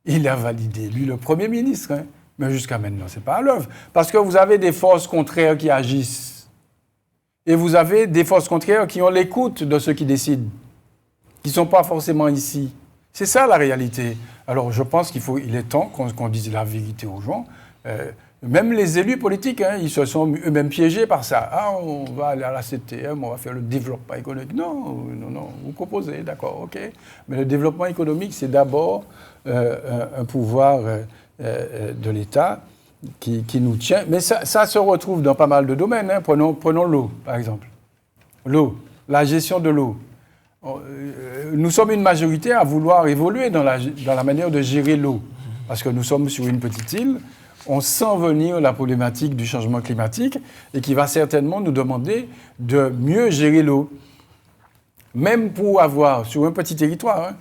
Il a validé, lui, le Premier ministre, hein. Mais jusqu'à maintenant, ce n'est pas à l'œuvre. Parce que vous avez des forces contraires qui agissent. Et vous avez des forces contraires qui ont l'écoute de ceux qui décident, qui ne sont pas forcément ici. C'est ça la réalité. Alors je pense il est temps qu'on dise la vérité aux gens. Même les élus politiques, ils se sont eux-mêmes piégés par ça. Ah, on va aller à la CTM, on va faire le développement économique. Non, vous proposez, d'accord, ok. Mais le développement économique, c'est d'abord un pouvoir de l'État qui nous tient. Mais ça se retrouve dans pas mal de domaines. Prenons l'eau, par exemple. L'eau, la gestion de l'eau. Nous sommes une majorité à vouloir évoluer dans la manière de gérer l'eau. Parce que nous sommes sur une petite île. On sent venir la problématique du changement climatique et qui va certainement nous demander de mieux gérer l'eau. Même pour avoir, sur un petit territoire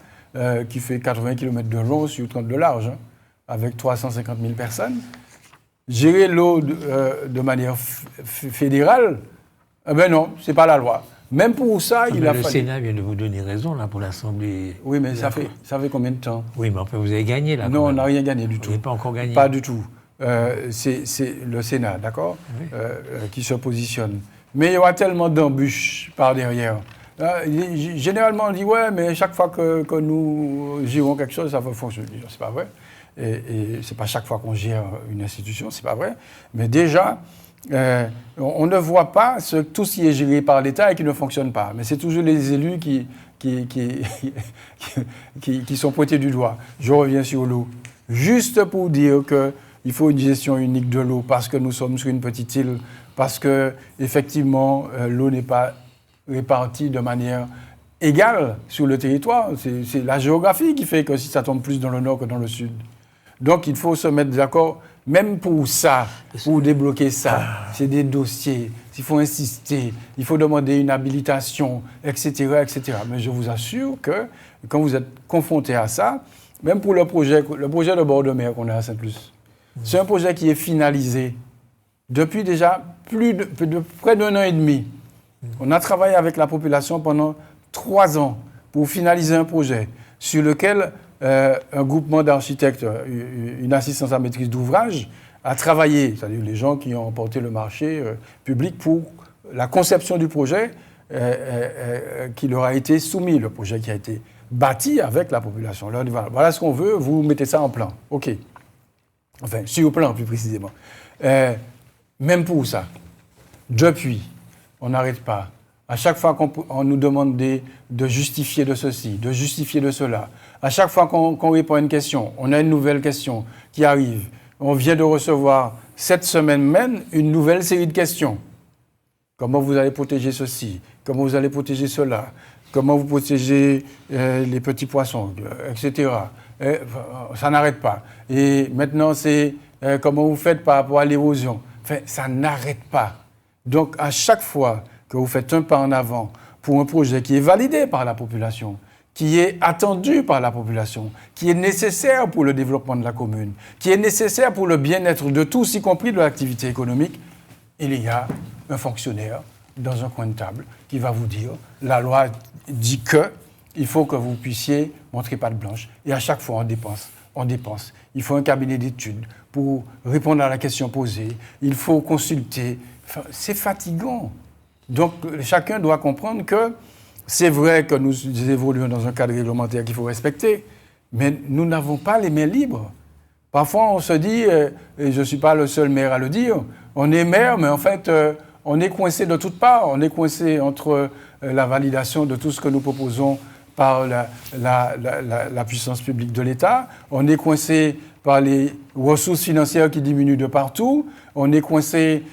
qui fait 80 km de long sur 30 de large, avec 350 000 personnes, gérer l'eau de manière fédérale, non, ce n'est pas la loi. Même pour ça, il a fallu... Le Sénat vient de vous donner raison, là, pour l'Assemblée. Oui, mais ça fait combien de temps? Oui, mais enfin, vous avez gagné, là. Non, on n'a rien gagné du tout. Vous n'avez pas encore gagné? Pas du tout. C'est le Sénat, d'accord, oui. Qui se positionne. Mais il y aura tellement d'embûches par derrière. Généralement, on dit, ouais, mais chaque fois que nous gérons quelque chose, ça va fonctionner. C'est pas vrai. Et c'est pas chaque fois qu'on gère une institution, c'est pas vrai. Mais déjà, on ne voit pas tout ce qui est géré par l'État et qui ne fonctionne pas. Mais c'est toujours les élus qui sont pointés du doigt. Je reviens sur l'eau. Juste pour dire qu'il faut une gestion unique de l'eau parce que nous sommes sur une petite île, parce que effectivement l'eau n'est pas répartie de manière égale sur le territoire. C'est la géographie qui fait que si ça tombe plus dans le nord que dans le sud. Donc il faut se mettre d'accord, même pour ça, pour débloquer ça. C'est des dossiers, il faut insister, il faut demander une habilitation, etc., etc. Mais je vous assure que quand vous êtes confronté à ça, même pour le projet de bord de mer qu'on a à Sainte-Luce, c'est un projet qui est finalisé depuis déjà près d'1 an et demi. On a travaillé avec la population pendant 3 ans pour finaliser un projet sur lequel un groupement d'architectes, une assistance à maîtrise d'ouvrage, a travaillé, c'est-à-dire les gens qui ont porté le marché public pour la conception du projet qui leur a été soumis, le projet qui a été bâti avec la population. Là, voilà ce qu'on veut, vous mettez ça en plan. OK. Enfin, sur le plan, plus précisément. Même pour ça, depuis, on n'arrête pas. À chaque fois qu'on nous demande de justifier de ceci, de justifier de cela, à chaque fois qu'on répond à une question, on a une nouvelle question qui arrive. On vient de recevoir cette semaine même une nouvelle série de questions. Comment vous allez protéger ceci? Comment vous allez protéger cela? Comment vous protégez les petits poissons, etc. Ça n'arrête pas. Et maintenant, c'est comment vous faites par rapport à l'érosion. Enfin, ça n'arrête pas. Donc, à chaque fois que vous faites un pas en avant pour un projet qui est validé par la population, qui est attendu par la population, qui est nécessaire pour le développement de la commune, qui est nécessaire pour le bien-être de tous, y compris de l'activité économique, il y a un fonctionnaire dans un coin de table qui va vous dire la loi dit que il faut que vous puissiez montrer patte blanche. Et à chaque fois, on dépense. Il faut un cabinet d'études pour répondre à la question posée. Il faut consulter. Enfin, c'est fatigant. Donc, chacun doit comprendre que c'est vrai que nous évoluons dans un cadre réglementaire qu'il faut respecter, mais nous n'avons pas les mains libres. Parfois, on se dit, et je ne suis pas le seul maire à le dire, on est maire, mais en fait, on est coincé de toutes parts. On est coincé entre la validation de tout ce que nous proposons par la puissance publique de l'État. On est coincé par les ressources financières qui diminuent de partout. On est coincé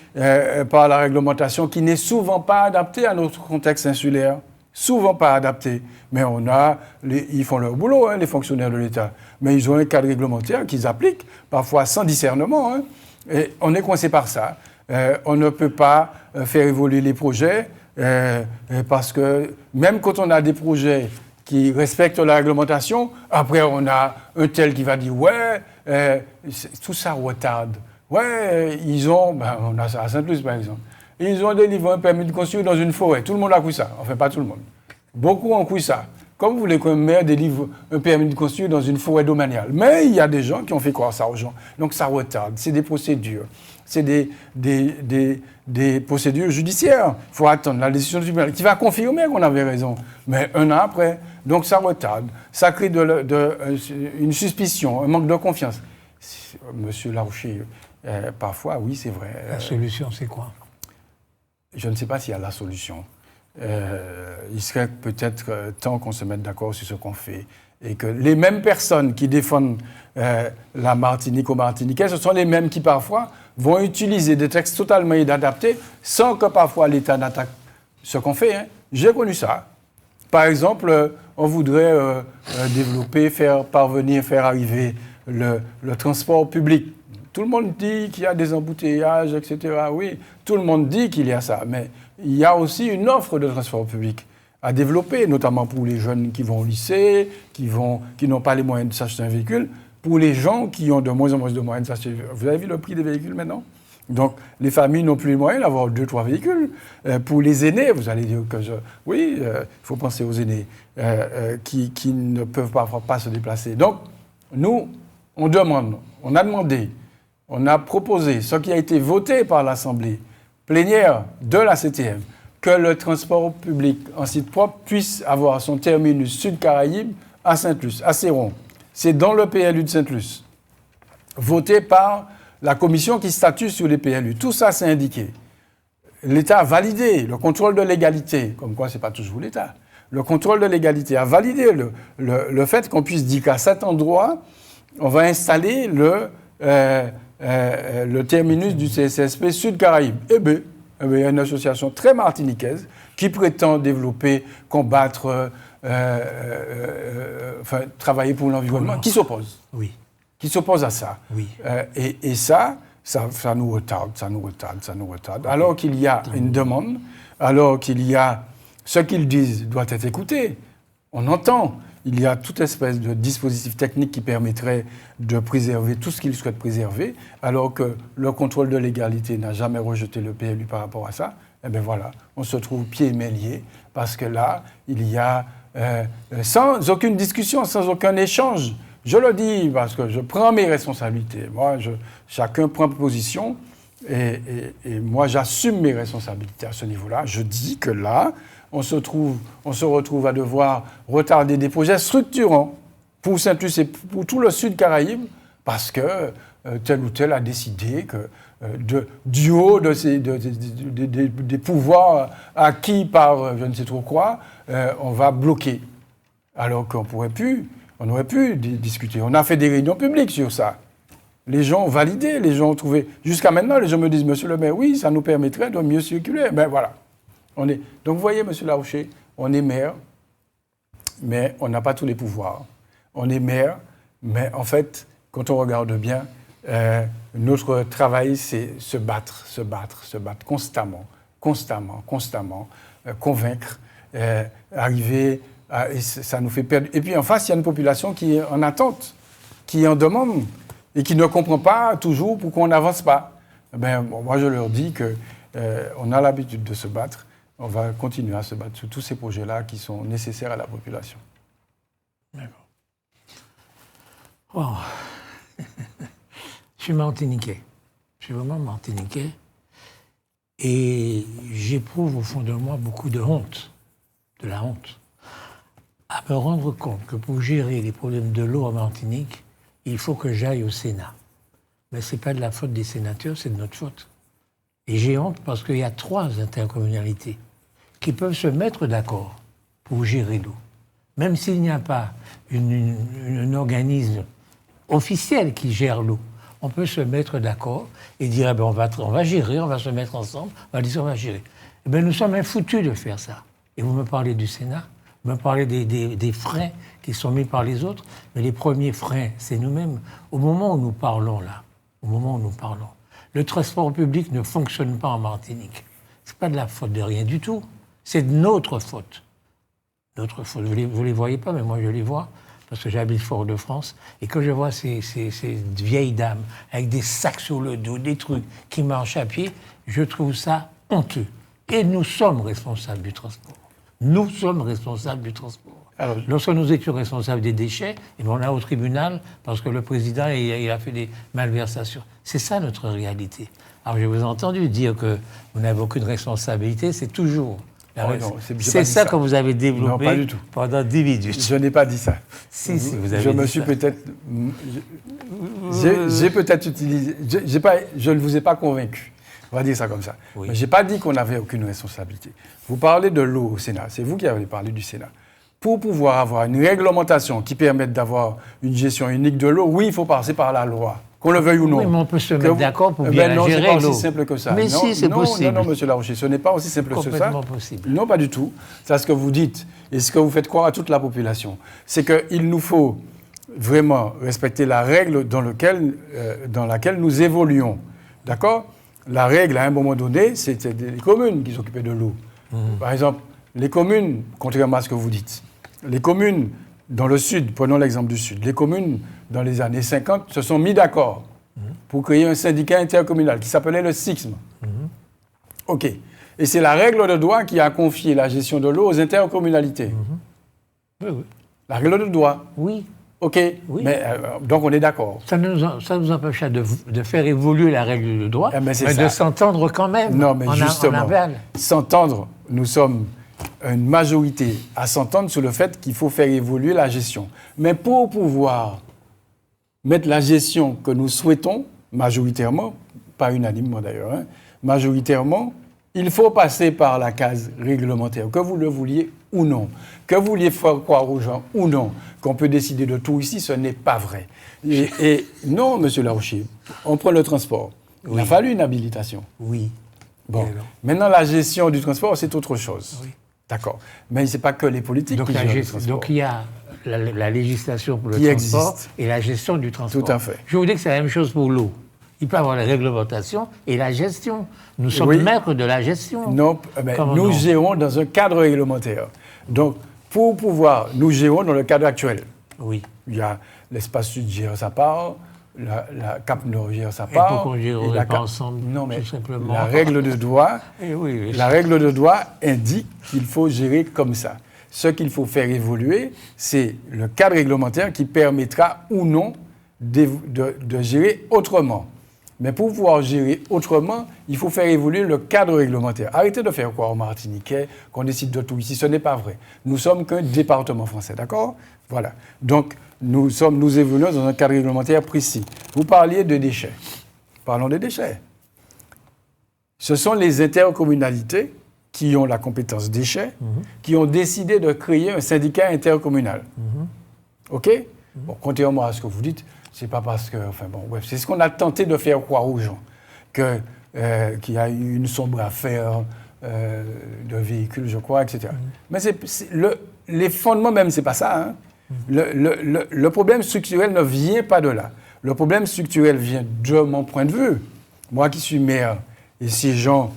par la réglementation qui n'est souvent pas adaptée à notre contexte insulaire. Souvent pas adaptée. Mais ils font leur boulot, les fonctionnaires de l'État. Mais ils ont un cadre réglementaire qu'ils appliquent, parfois sans discernement. Et on est coincé par ça. On ne peut pas faire évoluer les projets parce que même quand on a des projets qui respectent la réglementation, après on a un tel qui va dire « ouais, tout ça retarde ». Ouais, on a ça à Sainte-Luce par exemple, ils ont délivré un permis de construire dans une forêt. Tout le monde a cru ça, enfin pas tout le monde. Beaucoup ont cru ça. Comme vous voulez qu'un maire délivre un permis de construire dans une forêt domaniale. Mais il y a des gens qui ont fait croire ça aux gens. Donc ça retarde. C'est des procédures. C'est des procédures judiciaires. Il faut attendre la décision du tribunal qui va confirmer qu'on avait raison. Mais un an après. Donc ça retarde. Ça crée une suspicion, un manque de confiance. Monsieur Larouché, parfois, oui, c'est vrai. La solution, c'est quoi? Je ne sais pas s'il y a la solution. Il serait peut-être temps qu'on se mette d'accord sur ce qu'on fait. Et que les mêmes personnes qui défendent la Martinique aux Martiniquais, ce sont les mêmes qui, parfois, vont utiliser des textes totalement inadaptés sans que, parfois, l'État n'attaque ce qu'on fait. Hein. J'ai connu ça. Par exemple, on voudrait développer, faire arriver le transport public. Tout le monde dit qu'il y a des embouteillages, etc. Oui, tout le monde dit qu'il y a ça. Mais il y a aussi une offre de transport public à développer, notamment pour les jeunes qui vont au lycée, qui n'ont pas les moyens de s'acheter un véhicule, pour les gens qui ont de moins en moins de moyens de s'acheter. Vous avez vu le prix des véhicules maintenant? Donc, les familles n'ont plus les moyens d'avoir 2-3 véhicules. Pour les aînés, vous allez dire que oui, il faut penser aux aînés qui ne peuvent parfois pas se déplacer. Donc, nous, on a demandé, on a proposé, ce qui a été voté par l'Assemblée plénière de la CTM, que le transport public en site propre puisse avoir son terminus Sud-Caraïbes à Sainte-Luce, à Céron. C'est dans le PLU de Sainte-Luce, voté par la commission qui statue sur les PLU. Tout ça, c'est indiqué. L'État a validé le contrôle de légalité, comme quoi ce n'est pas toujours l'État. Le contrôle de légalité a validé le fait qu'on puisse dire qu'à cet endroit, on va installer le terminus du CSSP Sud-Caraïbes. Eh bien, il y a une association très martiniquaise qui prétend développer, combattre, travailler pour l'environnement, qui s'oppose. Oui. Qui s'oppose à ça. Oui. Et ça nous retarde. Alors qu'il y a une demande, alors qu'il y a ce qu'ils disent doit être écouté. On entend. Il y a toute espèce de dispositif technique qui permettrait de préserver tout ce qu'ils souhaitent préserver, alors que le contrôle de légalité n'a jamais rejeté le PLU par rapport à ça. Eh bien voilà, on se trouve pieds et mains liés, parce que là, il y a, sans aucune discussion, sans aucun échange, je le dis parce que je prends mes responsabilités. Moi, chacun prend position, et moi, j'assume mes responsabilités à ce niveau-là. Je dis que là, on se retrouve à devoir retarder des projets structurants pour Sainte-Luce et pour tout le sud Caraïbes, parce que tel ou tel a décidé que du haut des pouvoirs acquis par je ne sais trop quoi, on va bloquer. Alors qu'on aurait pu discuter. On a fait des réunions publiques sur ça. Les gens ont validé, les gens ont trouvé. Jusqu'à maintenant, les gens me disent, monsieur le maire, oui, ça nous permettrait de mieux circuler. Ben voilà. Donc vous voyez, monsieur Larouché, on est maire, mais on n'a pas tous les pouvoirs. On est maire, mais en fait, quand on regarde bien, notre travail, c'est se battre constamment, convaincre, arriver, et ça nous fait perdre. Et puis en face, il y a une population qui est en attente, qui en demande, et qui ne comprend pas toujours pourquoi on n'avance pas. Ben, moi, je leur dis qu'on a l'habitude de se battre. On va continuer à se battre sur tous ces projets-là qui sont nécessaires à la population. D'accord. Oh. Je suis martiniquais. Je suis vraiment martiniquais. Et j'éprouve au fond de moi beaucoup de honte, de la honte, à me rendre compte que pour gérer les problèmes de l'eau en Martinique, il faut que j'aille au Sénat. Mais ce n'est pas de la faute des sénateurs, c'est de notre faute. Et j'ai honte parce qu'il y a 3 intercommunalités qui peuvent se mettre d'accord pour gérer l'eau. Même s'il n'y a pas un organisme officiel qui gère l'eau, on peut se mettre d'accord et dire eh ben on va gérer, on va se mettre ensemble, on va gérer. Eh bien, nous sommes infoutus de faire ça. Et vous me parlez du Sénat, vous me parlez des freins qui sont mis par les autres, mais les premiers freins, c'est nous-mêmes. Au moment où nous parlons là, le transport public ne fonctionne pas en Martinique. Ce n'est pas de la faute de rien du tout. C'est de notre faute. Notre faute. Vous ne les voyez pas, mais moi je les vois, parce que j'habite Fort-de-France, et que je vois ces vieilles dames avec des sacs sur le dos, des trucs qui marchent à pied, je trouve ça honteux. Et nous sommes responsables du transport. Nous sommes responsables du transport. Alors, lorsque nous étions responsables des déchets, et on a au tribunal parce que le président il a fait des malversations. C'est ça notre réalité. Alors je vous ai entendu dire que vous n'avez aucune responsabilité, c'est toujours. C'est ça que vous avez développé non, pas du tout. Pendant 10 minutes. Je n'ai pas dit ça. Si, vous avez je dit me ça. suis peut-être... J'ai peut-être utilisé... Je ne vous ai pas convaincu. On va dire ça comme ça. Oui. Mais je n'ai pas dit qu'on n'avait aucune responsabilité. Vous parlez de l'eau au Sénat. C'est vous qui avez parlé du Sénat. Pour pouvoir avoir une réglementation qui permette d'avoir une gestion unique de l'eau, oui, il faut passer par la loi. Qu'on le veuille ou non. Oui, mais on peut se mettre d'accord pour bien non, gérer l'eau. Non, c'est pas l'eau. aussi simple que ça. Mais si, c'est possible. Non, monsieur Larocher, ce n'est pas aussi simple que ça. Complètement possible. Non, pas du tout. C'est ce que vous dites et ce que vous faites croire à toute la population. C'est qu'il nous faut vraiment respecter la règle dans laquelle nous évoluons. D'accord ? La règle, à un moment donné, c'était les communes qui s'occupaient de l'eau. Par exemple, les communes, contrairement à ce que vous dites, les communes dans le Sud, prenons l'exemple du Sud, les communes dans les années 50 se sont mis d'accord pour créer un syndicat intercommunal qui s'appelait le SIXM. OK. Et c'est la règle de droit qui a confié la gestion de l'eau aux intercommunalités. Oui. La règle de droit. Oui. OK. Oui. Mais, donc on est d'accord. Ça nous empêche de faire évoluer la règle de droit, mais ça. de s'entendre quand même. Non, mais justement, en aval. S'entendre, nous sommes une majorité à s'entendre sur le fait qu'il faut faire évoluer la gestion. Mais pour pouvoir mettre la gestion que nous souhaitons, majoritairement, pas unanimement d'ailleurs, majoritairement, il faut passer par la case réglementaire, que vous le vouliez ou non, que vous vouliez faire croire aux gens ou non, qu'on peut décider de tout ici, ce n'est pas vrai. Et non, monsieur Larocher, on prend le transport. Oui. Il a fallu une habilitation. Oui. Bon, maintenant la gestion du transport, c'est autre chose. Oui. D'accord. Mais ce n'est pas que les politiques qui gèrent le transport. Donc il y a la législation pour le qui transport existe. Et la gestion du transport. Tout à fait. Je vous dis que c'est la même chose pour l'eau. Il peut y avoir la réglementation et la gestion. Nous sommes maîtres de la gestion. Non, nous gérons dans un cadre réglementaire. Donc, pour pouvoir, nous gérons dans le cadre actuel. Oui. Il y a l'espace sud gère sa part, la Cap Nord gère sa part. Et pourquoi on ne gérerait pas ensemble, non, mais tout simplement. La règle de droit, la règle de droit indique qu'il faut gérer comme ça. Ce qu'il faut faire évoluer, c'est le cadre réglementaire qui permettra ou non de gérer autrement. Mais pour pouvoir gérer autrement, il faut faire évoluer le cadre réglementaire. Arrêtez de faire croire aux Martiniquais qu'on décide de tout ici. Ce n'est pas vrai. Nous sommes qu'un département français, d'accord ? Voilà. Donc, nous évoluons dans un cadre réglementaire précis. Vous parliez de déchets. Parlons des déchets. Ce sont les intercommunalités qui ont la compétence déchets, qui ont décidé de créer un syndicat intercommunal. OK ? Bon, contrairement à ce que vous dites, c'est pas parce que... Enfin bon, bref, c'est ce qu'on a tenté de faire croire aux gens, qu'il y a eu une sombre affaire de véhicules, je crois, etc. Mais les fondements même, c'est pas ça. Hein. Le problème structurel ne vient pas de là. Le problème structurel vient de mon point de vue. Moi qui suis maire et siégeant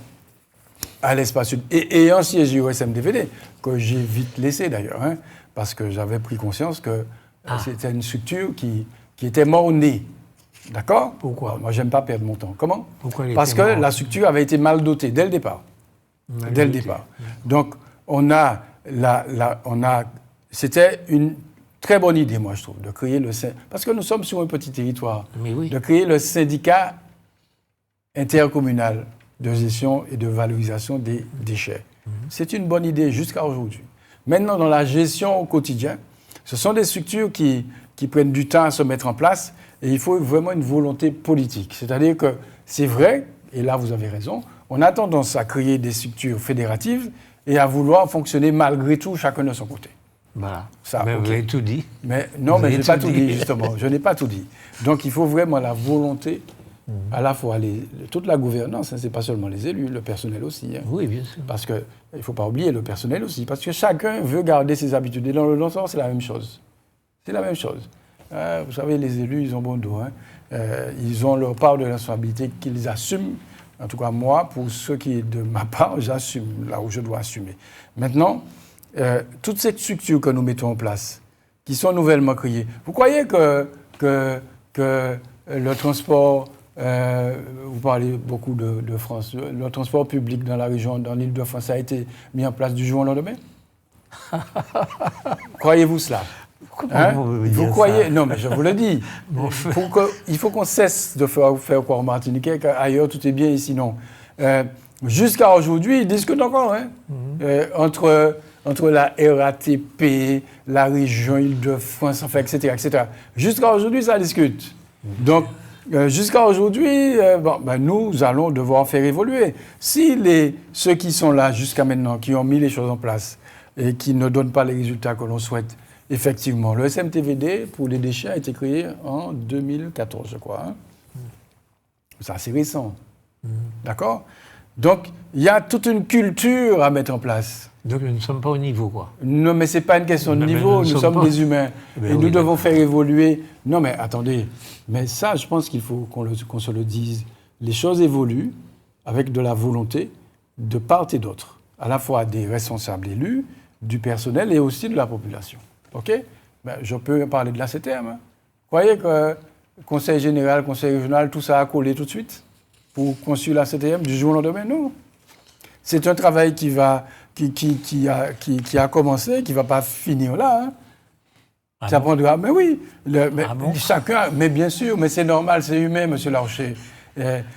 à l'Espace Sud, et ayant siégé au SMDVD, que j'ai vite laissé d'ailleurs, hein, parce que j'avais pris conscience que c'était une structure qui était mort-née. D'accord ? Pourquoi ? Moi, j'aime pas perdre mon temps. Comment ? Pourquoi parce que la structure avait été mal dotée dès le départ. Dès le départ. Donc, c'était une très bonne idée, moi, je trouve, de créer parce que nous sommes sur un petit territoire. De créer le syndicat intercommunal de gestion et de valorisation des déchets. C'est une bonne idée jusqu'à aujourd'hui. Maintenant, dans la gestion au quotidien, ce sont des structures qui prennent du temps à se mettre en place et il faut vraiment une volonté politique. C'est-à-dire que c'est vrai, et là vous avez raison, on a tendance à créer des structures fédératives et à vouloir fonctionner malgré tout chacun de son côté. Voilà. Ça, mais vous avez tout dit. Mais non, mais je n'ai pas tout dit, justement. Je n'ai pas tout dit. Donc il faut vraiment la volonté, à la fois toute la gouvernance, hein, ce n'est pas seulement les élus, le personnel aussi. Hein. Oui, bien sûr. Parce qu'il ne faut pas oublier le personnel aussi, parce que chacun veut garder ses habitudes. Et dans le long terme, c'est la même chose. C'est la même chose. Vous savez, les élus, ils ont bon dos. Hein. Ils ont leur part de responsabilité qu'ils assument. En tout cas, moi, pour ce qui est de ma part, j'assume là où je dois assumer. Maintenant, toutes ces structures que nous mettons en place, qui sont nouvellement créées, vous croyez que le transport, vous parlez beaucoup de France, le transport public dans la région, dans l'Île-de-France, a été mis en place du jour au lendemain ? Croyez-vous cela? Vous croyez? Ça? Non, mais je vous le dis. Il faut qu'on cesse de faire croire aux Martiniquais qu'ailleurs tout est bien, ici non. Jusqu'à aujourd'hui, ils discutent encore. Hein? Entre la RATP, la région Île-de-France, enfin, etc. Jusqu'à aujourd'hui, ça discute. Donc, jusqu'à aujourd'hui, nous allons devoir faire évoluer. Si ceux qui sont là jusqu'à maintenant, qui ont mis les choses en place et qui ne donnent pas les résultats que l'on souhaite, effectivement, le SMTVD pour les déchets a été créé en 2014, je crois. Hein. C'est assez récent. D'accord? Donc, il y a toute une culture à mettre en place. Donc, nous ne sommes pas au niveau, quoi. Non, mais ce n'est pas une question de niveau, nous sommes des humains. Et nous devons faire évoluer. Non, mais attendez, mais ça, je pense qu'il faut qu'on se le dise. Les choses évoluent avec de la volonté de part et d'autre, à la fois des responsables élus, du personnel et aussi de la population. OK? Je peux parler de l'ACTM. Hein. Vous croyez que Conseil général, Conseil régional, tout ça a collé tout de suite pour construire l'ACTM du jour au lendemain? Non. C'est un travail qui a commencé, qui ne va pas finir là. Hein. Ça prendra. Mais oui, chacun, mais bien sûr, mais c'est normal, c'est humain, M. Larcher.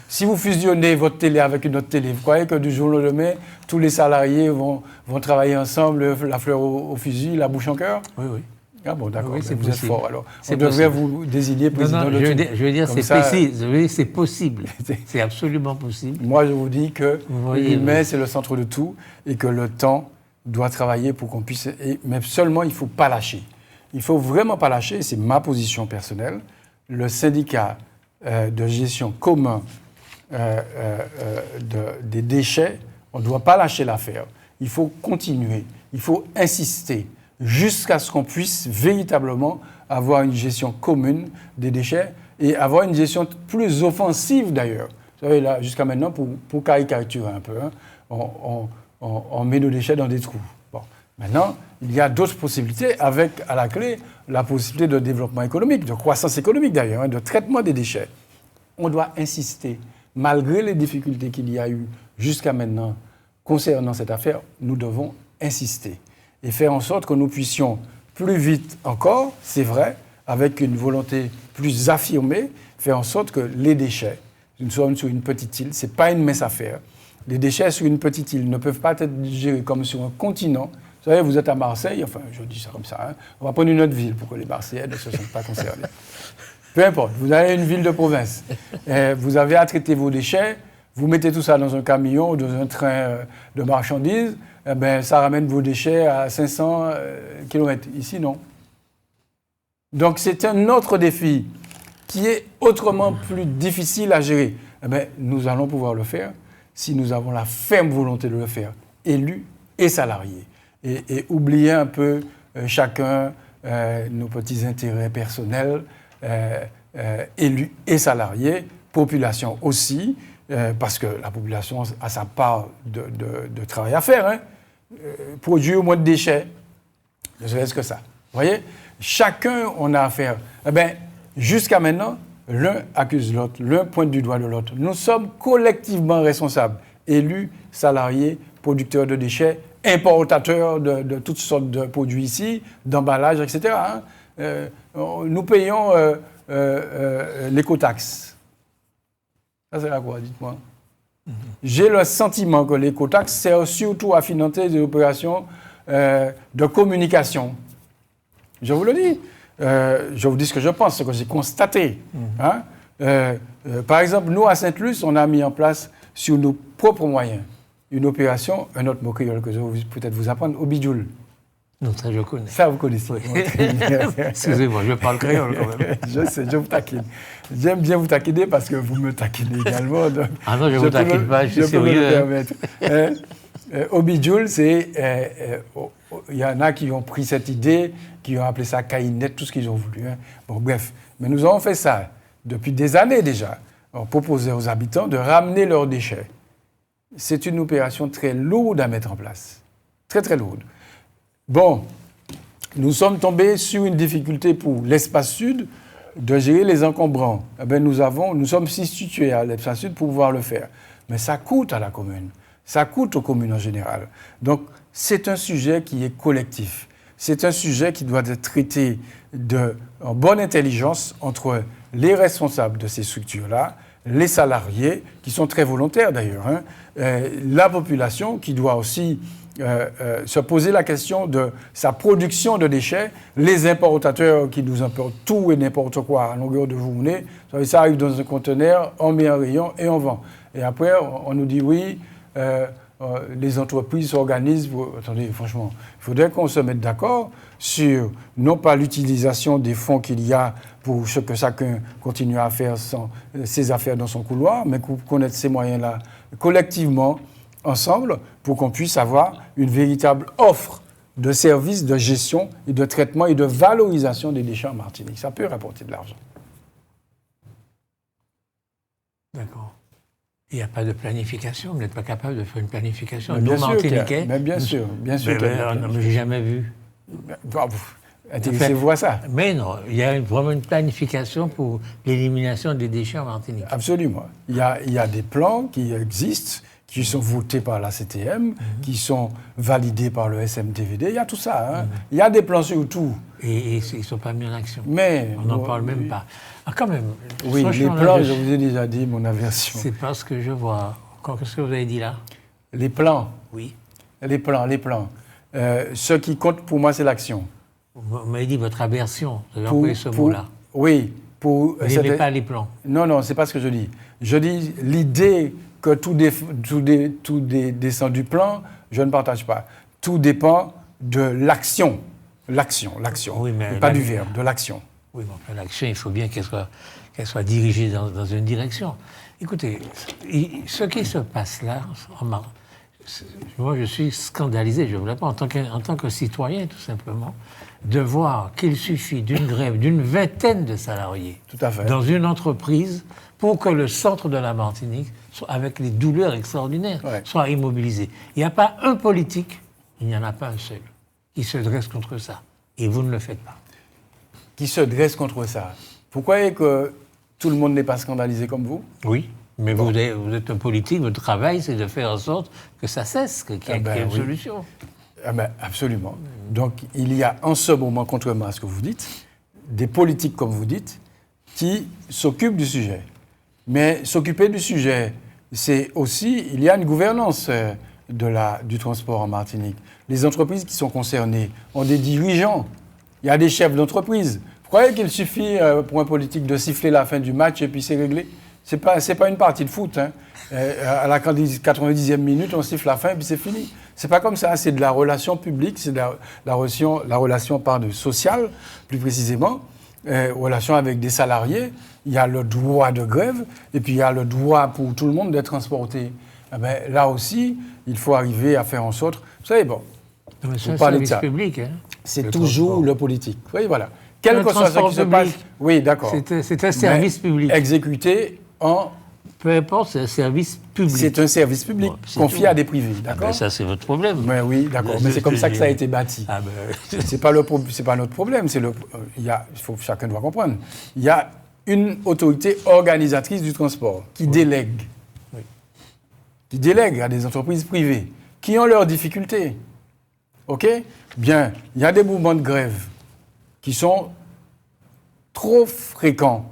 Si vous fusionnez votre télé avec une autre télé, vous croyez que du jour au lendemain, tous les salariés vont travailler ensemble, la fleur au fusil, la bouche en cœur? Oui. Ah bon, d'accord, oui, vous êtes fort alors. On devrait vous désigner président de je veux dire, c'est précis. Je veux dire, c'est possible. C'est absolument possible. Moi, je vous dis que l'humain, c'est le centre de tout et que le temps doit travailler pour qu'on puisse... Mais seulement, il ne faut pas lâcher. Il ne faut vraiment pas lâcher, c'est ma position personnelle. Le syndicat de gestion commun des déchets, on ne doit pas lâcher l'affaire. Il faut continuer, il faut insister jusqu'à ce qu'on puisse véritablement avoir une gestion commune des déchets et avoir une gestion plus offensive d'ailleurs. Vous savez, là, jusqu'à maintenant, pour caricaturer un peu, hein, on met nos déchets dans des trous. Bon. Maintenant, il y a d'autres possibilités avec, à la clé, la possibilité de développement économique, de croissance économique d'ailleurs, hein, de traitement des déchets. On doit insister, malgré les difficultés qu'il y a eu jusqu'à maintenant concernant cette affaire, nous devons insister et faire en sorte que nous puissions plus vite encore, c'est vrai, avec une volonté plus affirmée, faire en sorte que les déchets, nous sommes sur une petite île, ce n'est pas une mince affaire. Les déchets sur une petite île ne peuvent pas être gérés comme sur un continent. Vous savez, vous êtes à Marseille, enfin, je dis ça comme ça, hein, on va prendre une autre ville pour que les Marseillais ne se sentent pas concernés. Peu importe, vous avez une ville de province, vous avez à traiter vos déchets, vous mettez tout ça dans un camion ou dans un train de marchandises, ça ramène vos déchets à 500 km. Ici, non. Donc, c'est un autre défi qui est autrement plus difficile à gérer. Nous allons pouvoir le faire si nous avons la ferme volonté de le faire, élus et salariés. Et oublier un peu chacun nos petits intérêts personnels, élus et salariés, population aussi, parce que la population a sa part de travail à faire. Hein. Produire moins de déchets, ne serait-ce que ça. Vous voyez, chacun, on a affaire. Jusqu'à maintenant, l'un accuse l'autre, l'un pointe du doigt de l'autre. Nous sommes collectivement responsables, élus, salariés, producteurs de déchets, importateurs de toutes sortes de produits ici, d'emballages, etc. Hein. Nous payons l'écotaxe. Ça sert à quoi, dites-moi? J'ai le sentiment que l'écotaxe sert surtout à financer des opérations de communication. Je vous le dis. Je vous dis ce que je pense, ce que j'ai constaté. Hein? Par exemple, nous, à Sainte-Luce, on a mis en place, sur nos propres moyens, une opération, un autre mot créole que je vais peut-être vous apprendre, au bijoule. Non, ça, je connais. Ça, vous connaissez. Oui. Excusez-moi, je parle créole quand même. Je sais, je vous taquine. J'aime bien vous taquiner parce que vous me taquinez également. Donc ah non, je ne vous taquine pas, je suis sérieux. Au bijoule, il y en a qui ont pris cette idée, qui ont appelé ça caïnette, tout ce qu'ils ont voulu. Hein. Bon, bref. Mais nous avons fait ça depuis des années déjà. On proposait aux habitants de ramener leurs déchets. C'est une opération très lourde à mettre en place. Très, très lourde. Bon, nous sommes tombés sur une difficulté pour l'espace sud de gérer les encombrants. Nous sommes situés à l'espace sud pour pouvoir le faire. Mais ça coûte à la commune. Ça coûte aux communes en général. Donc, c'est un sujet qui est collectif. C'est un sujet qui doit être traité en bonne intelligence entre les responsables de ces structures-là, les salariés, qui sont très volontaires d'ailleurs, hein, la population qui doit aussi se poser la question de sa production de déchets, les importateurs qui nous importent tout et n'importe quoi à longueur de journée, ça arrive dans un conteneur, on met un rayon et on vend. Et après, on nous dit oui, les entreprises s'organisent. Attendez, franchement, il faudrait qu'on se mette d'accord sur non pas l'utilisation des fonds qu'il y a pour que chacun continue à faire ses affaires dans son couloir, mais pour connaître ces moyens-là collectivement, ensemble, pour qu'on puisse avoir une véritable offre de services de gestion et de traitement et de valorisation des déchets en Martinique. Ça peut rapporter de l'argent. D'accord. Il n'y a pas de planification, vous n'êtes pas capable de faire une planification. Mais bien sûr, bien sûr. Mais j'ai jamais vu. Intéressez-vous à ça. Mais non, il y a vraiment une planification pour l'élimination des déchets en Martinique. Absolument. Il y a des plans qui existent, qui sont votés par la CTM, qui sont validés par le SMTVD. Il y a tout ça. Hein. Il y a des plans sur tout. Et ils ne sont pas mis en action. Mais on n'en parle même pas. Ah, quand même. Oui, les plans, je vous ai déjà dit mon aversion. C'est parce que je vois. Qu'est-ce que vous avez dit là? Les plans. Oui. Les plans. Ce qui compte pour moi, c'est l'action. Vous m'avez dit votre aversion. Vous avez employé ce mot-là. Oui. Vous n'aimez pas les plans. Non, c'est pas ce que je dis. Je dis l'idée que tout descend du plan, je ne partage pas. Tout dépend de l'action. L'action. Oui, mais pas du verbe, de l'action. Oui, mais enfin, l'action, il faut bien qu'elle soit dirigée dans une direction. Écoutez, ce qui se passe là, moi je suis scandalisé, je ne voulais pas, en tant que citoyen tout simplement, de voir qu'il suffit d'une grève d'une vingtaine de salariés tout à fait. Dans une entreprise pour que le centre de la Martinique, avec les douleurs extraordinaires, soit immobilisé. Il n'y a pas un politique, il n'y en a pas un seul, qui se dresse contre ça. Et vous ne le faites pas. Qui se dresse contre ça. Vous croyez que tout le monde n'est pas scandalisé comme vous? Oui, mais bon. vous êtes un politique, votre travail, c'est de faire en sorte que ça cesse, qu'il y ait une solution. Absolument. Donc, il y a en ce moment, contrairement à ce que vous dites, des politiques, comme vous dites, qui s'occupent du sujet. Mais s'occuper du sujet, c'est aussi, il y a une gouvernance du transport en Martinique. Les entreprises qui sont concernées ont des dirigeants. Il y a des chefs d'entreprise. Vous croyez qu'il suffit pour un politique de siffler la fin du match et puis c'est réglé? C'est pas une partie de foot. Hein. À la 90e minute, on siffle la fin et puis c'est fini. C'est pas comme ça. C'est de la relation publique, c'est de la relation sociale, plus précisément, relation avec des salariés. Il y a le droit de grève et puis il y a le droit pour tout le monde d'être transporté. Là aussi, il faut arriver à faire en sorte. Vous savez, bon. C'est un service public. Hein, c'est toujours le politique. Oui, voilà. Quel que soit ce qui se passe. Oui, d'accord. C'est un service public. Exécuté en. Peu importe, c'est un service public. C'est un service public confié à des des privés, d'accord? Ça, c'est votre problème. Mais oui, d'accord. Mais c'est comme ça que ça a été bâti. C'est pas notre problème. Chacun doit comprendre. Il y a une autorité organisatrice du transport qui délègue. Oui. Qui délègue à des entreprises privées qui ont leurs difficultés. OK? Bien, il y a des mouvements de grève qui sont trop fréquents.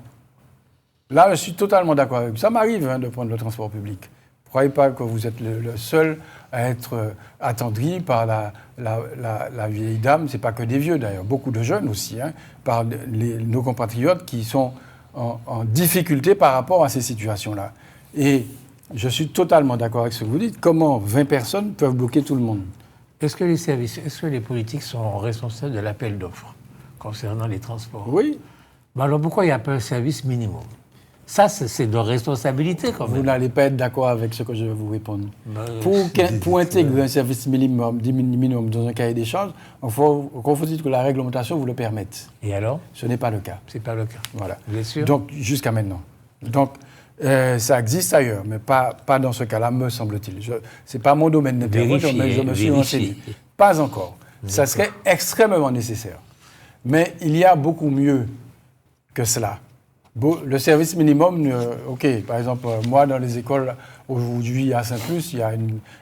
Là, je suis totalement d'accord avec vous. Ça m'arrive de prendre le transport public. Ne croyez pas que vous êtes le seul à être attendri par la vieille dame. Ce n'est pas que des vieux, d'ailleurs. Beaucoup de jeunes aussi, par nos compatriotes qui sont en difficulté par rapport à ces situations-là. Et je suis totalement d'accord avec ce que vous dites. Comment 20 personnes peuvent bloquer tout le monde? Est-ce que les politiques sont responsables de l'appel d'offres concernant les transports? Oui. Alors pourquoi il n'y a pas un service minimum? Ça, c'est de leur responsabilité quand même. Vous n'allez pas être d'accord avec ce que je vais vous répondre. Pour intégrer un service minimum dans un cahier des charges, il faut que la réglementation vous le permette. Et alors? Ce n'est pas le cas. Ce n'est pas le cas. Voilà. Vous êtes sûr? Donc, jusqu'à maintenant. Donc, ça existe ailleurs, mais pas dans ce cas-là, me semble-t-il. Ce n'est pas mon domaine d'intervention, mais je me suis renseigné. Pas encore. Ça serait extrêmement nécessaire. Mais il y a beaucoup mieux que cela. Le service minimum, OK, par exemple, moi, dans les écoles, aujourd'hui, à Saint-Luce, il y a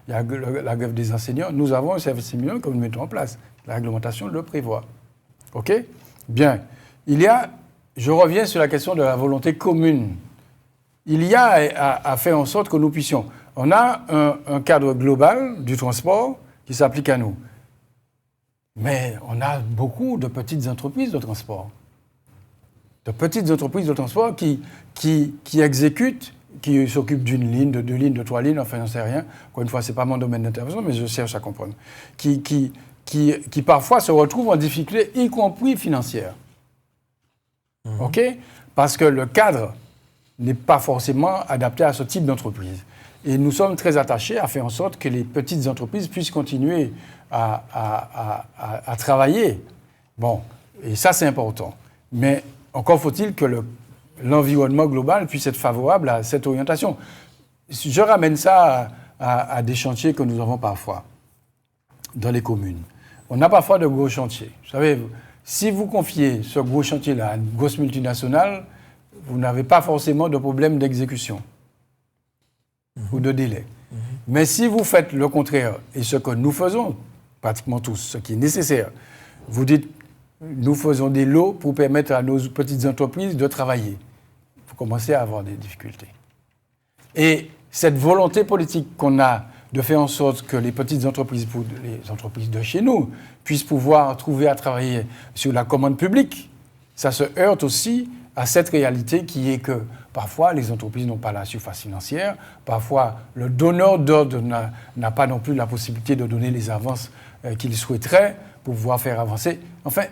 la grève des enseignants. Nous avons un service minimum que nous mettons en place. La réglementation le prévoit. OK? Bien. Je reviens sur la question de la volonté commune. Il y a à faire en sorte que nous puissions... On a un cadre global du transport qui s'applique à nous. Mais on a beaucoup de petites entreprises de transport. De petites entreprises de transport qui exécutent, qui s'occupent d'une ligne, de 2 lignes, de 3 lignes, enfin, j'en sais rien. Encore une fois, ce n'est pas mon domaine d'intervention, mais je cherche à comprendre. Qui parfois se retrouvent en difficulté, y compris financière. OK? Parce que le cadre n'est pas forcément adapté à ce type d'entreprise. Et nous sommes très attachés à faire en sorte que les petites entreprises puissent continuer à travailler. Bon, et ça, c'est important. Mais encore faut-il que l'environnement global puisse être favorable à cette orientation. Je ramène ça à des chantiers que nous avons parfois dans les communes. On a parfois de gros chantiers. Vous savez, si vous confiez ce gros chantier-là à une grosse multinationale, vous n'avez pas forcément de problème d'exécution ou de délai. Mais si vous faites le contraire, et ce que nous faisons, pratiquement tous, ce qui est nécessaire, vous dites, nous faisons des lots pour permettre à nos petites entreprises de travailler. Vous commencez à avoir des difficultés. Et cette volonté politique qu'on a de faire en sorte que les petites entreprises, les entreprises de chez nous, puissent pouvoir trouver à travailler sur la commande publique, ça se heurte aussi à cette réalité qui est que parfois les entreprises n'ont pas la surface financière, parfois le donneur d'ordre n'a pas non plus la possibilité de donner les avances qu'il souhaiterait pour pouvoir faire avancer. Enfin,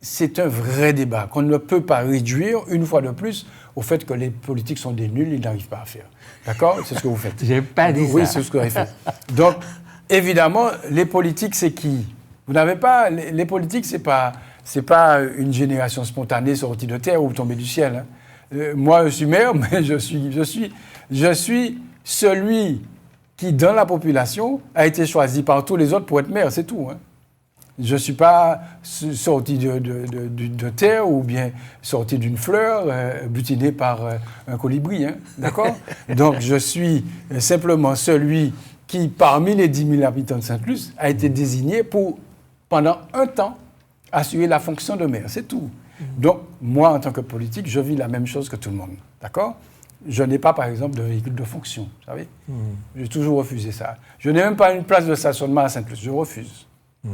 c'est un vrai débat qu'on ne peut pas réduire, une fois de plus, au fait que les politiques sont des nuls, ils n'arrivent pas à faire. D'accord? C'est ce que vous faites. Je n'ai pas dit ça. Oui, c'est ce que vous avez fait. Donc, évidemment, les politiques, c'est qui? Vous n'avez pas... Les politiques, c'est pas une génération spontanée sortie de terre ou tombée du ciel. Hein. Moi, je suis maire, mais je suis celui qui, dans la population, a été choisi par tous les autres pour être maire, c'est tout. Hein. Je ne suis pas sorti de terre ou bien sorti d'une fleur butiné par un colibri. Hein, d'accord? Donc, je suis simplement celui qui, parmi les 10 000 habitants de Sainte-Luce, a été désigné pour, pendant un temps, assurer la fonction de maire. C'est tout. Donc, moi, en tant que politique, je vis la même chose que tout le monde. D'accord? Je n'ai pas, par exemple, de véhicule de fonction. Vous savez? J'ai toujours refusé ça. Je n'ai même pas une place de stationnement à Sainte-Luce. Je refuse.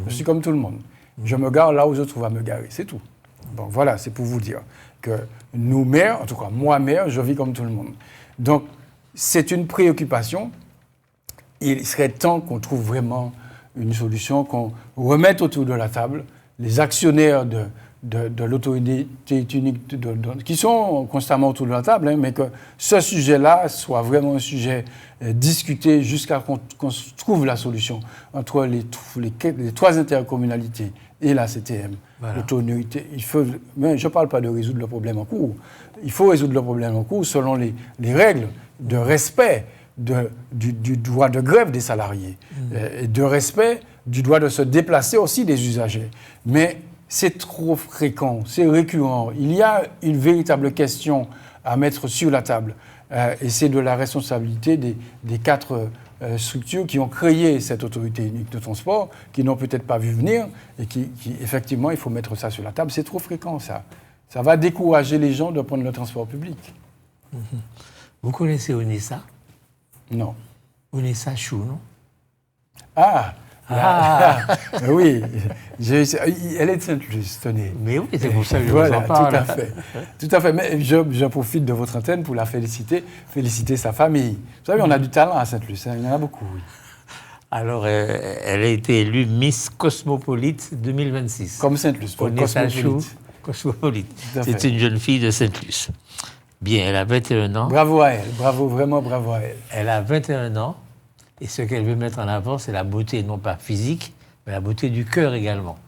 Je suis comme tout le monde. Je me gare là où je trouve à me garer, c'est tout. Donc voilà, c'est pour vous dire que nous, maires, en tout cas moi, maire, je vis comme tout le monde. Donc c'est une préoccupation. Il serait temps qu'on trouve vraiment une solution, qu'on remette autour de la table les actionnaires de l'autorité unique, qui sont constamment autour de la table, hein, mais que ce sujet-là soit vraiment un sujet discuté jusqu'à qu'on trouve la solution entre les 3 intercommunalités et la CTM. Voilà. L'autorité, mais je ne parle pas de résoudre le problème en cours. Il faut résoudre le problème en cours selon les règles de respect du droit de grève des salariés, et de respect du droit de se déplacer aussi des usagers. Mais c'est trop fréquent, c'est récurrent. Il y a une véritable question à mettre sur la table. Et c'est de la responsabilité des 4 structures qui ont créé cette autorité unique de transport, qui n'ont peut-être pas vu venir, et qui, effectivement, il faut mettre ça sur la table. C'est trop fréquent, ça. Ça va décourager les gens de prendre le transport public. Vous connaissez Onessa? Non. Onessa Chou, non? Oui, elle est de Sainte-Luce, tenez. Mais oui, c'est pour ça que je vous en parle. Tout à fait. Tout à fait. Mais je profite de votre antenne pour la féliciter sa famille. Vous savez, on a du talent à Sainte-Luce, hein, il y en a beaucoup, oui. Alors, elle a été élue Miss Cosmopolite 2026. Comme Sainte-Luce, Cosmopolite. C'est une jeune fille de Sainte-Luce. Bien, elle a 21 ans. Bravo à elle, vraiment bravo à elle. Elle a 21 ans. Et ce qu'elle veut mettre en avant, c'est la beauté, non pas physique, mais la beauté du cœur également.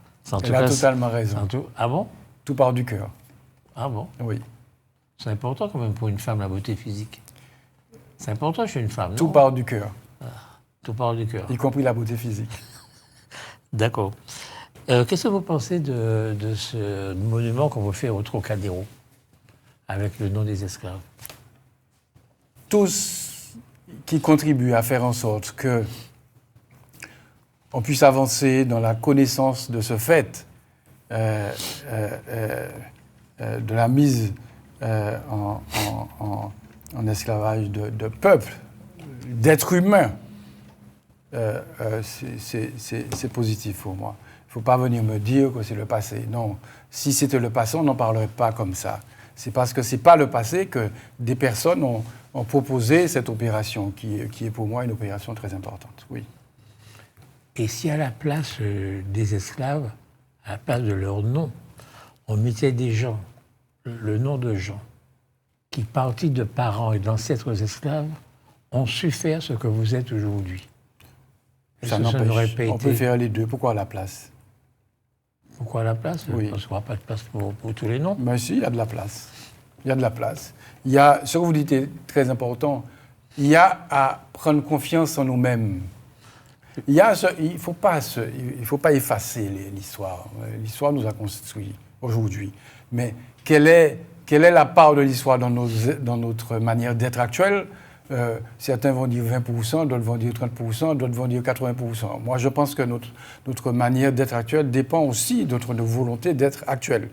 Elle a totalement raison. Ah bon? Tout part du cœur. Ah bon? Oui. C'est important quand même pour une femme, la beauté physique. C'est important chez une femme, non? Tout part du cœur. Tout part du cœur. Y compris la beauté physique. D'accord. Qu'est-ce que vous pensez de ce monument qu'on veut faire au Trocadéro? avec le nom des esclaves? Tous qui contribuent à faire en sorte que on puisse avancer dans la connaissance de ce fait, de la mise en esclavage de peuples, d'êtres humains, c'est positif pour moi. Il ne faut pas venir me dire que c'est le passé. Non, si c'était le passé, on n'en parlerait pas comme ça. C'est parce que ce n'est pas le passé que des personnes ont proposé cette opération, qui est pour moi une opération très importante. Oui. Et si à la place des esclaves, à la place de leur nom, on mettait des gens, le nom de gens, qui partis de parents et d'ancêtres esclaves, ont su faire ce que vous êtes aujourd'hui? Ça n'empêche. On peut faire les deux. Pourquoi à la place? Pourquoi à la place? Oui. Parce qu'il n'y aura pas de place pour tous les noms. Mais si, il y a de la place. Il y a de la place. Ce que vous dites est très important. Il y a à prendre confiance en nous-mêmes. Il ne faut pas effacer l'histoire. L'histoire nous a construits aujourd'hui. Mais quelle est la part de l'histoire dans notre manière d'être actuelle? Certains vont dire 20%, d'autres vont dire 30%, d'autres vont dire 80%. Moi, je pense que notre manière d'être actuelle dépend aussi de notre volonté d'être actuelle.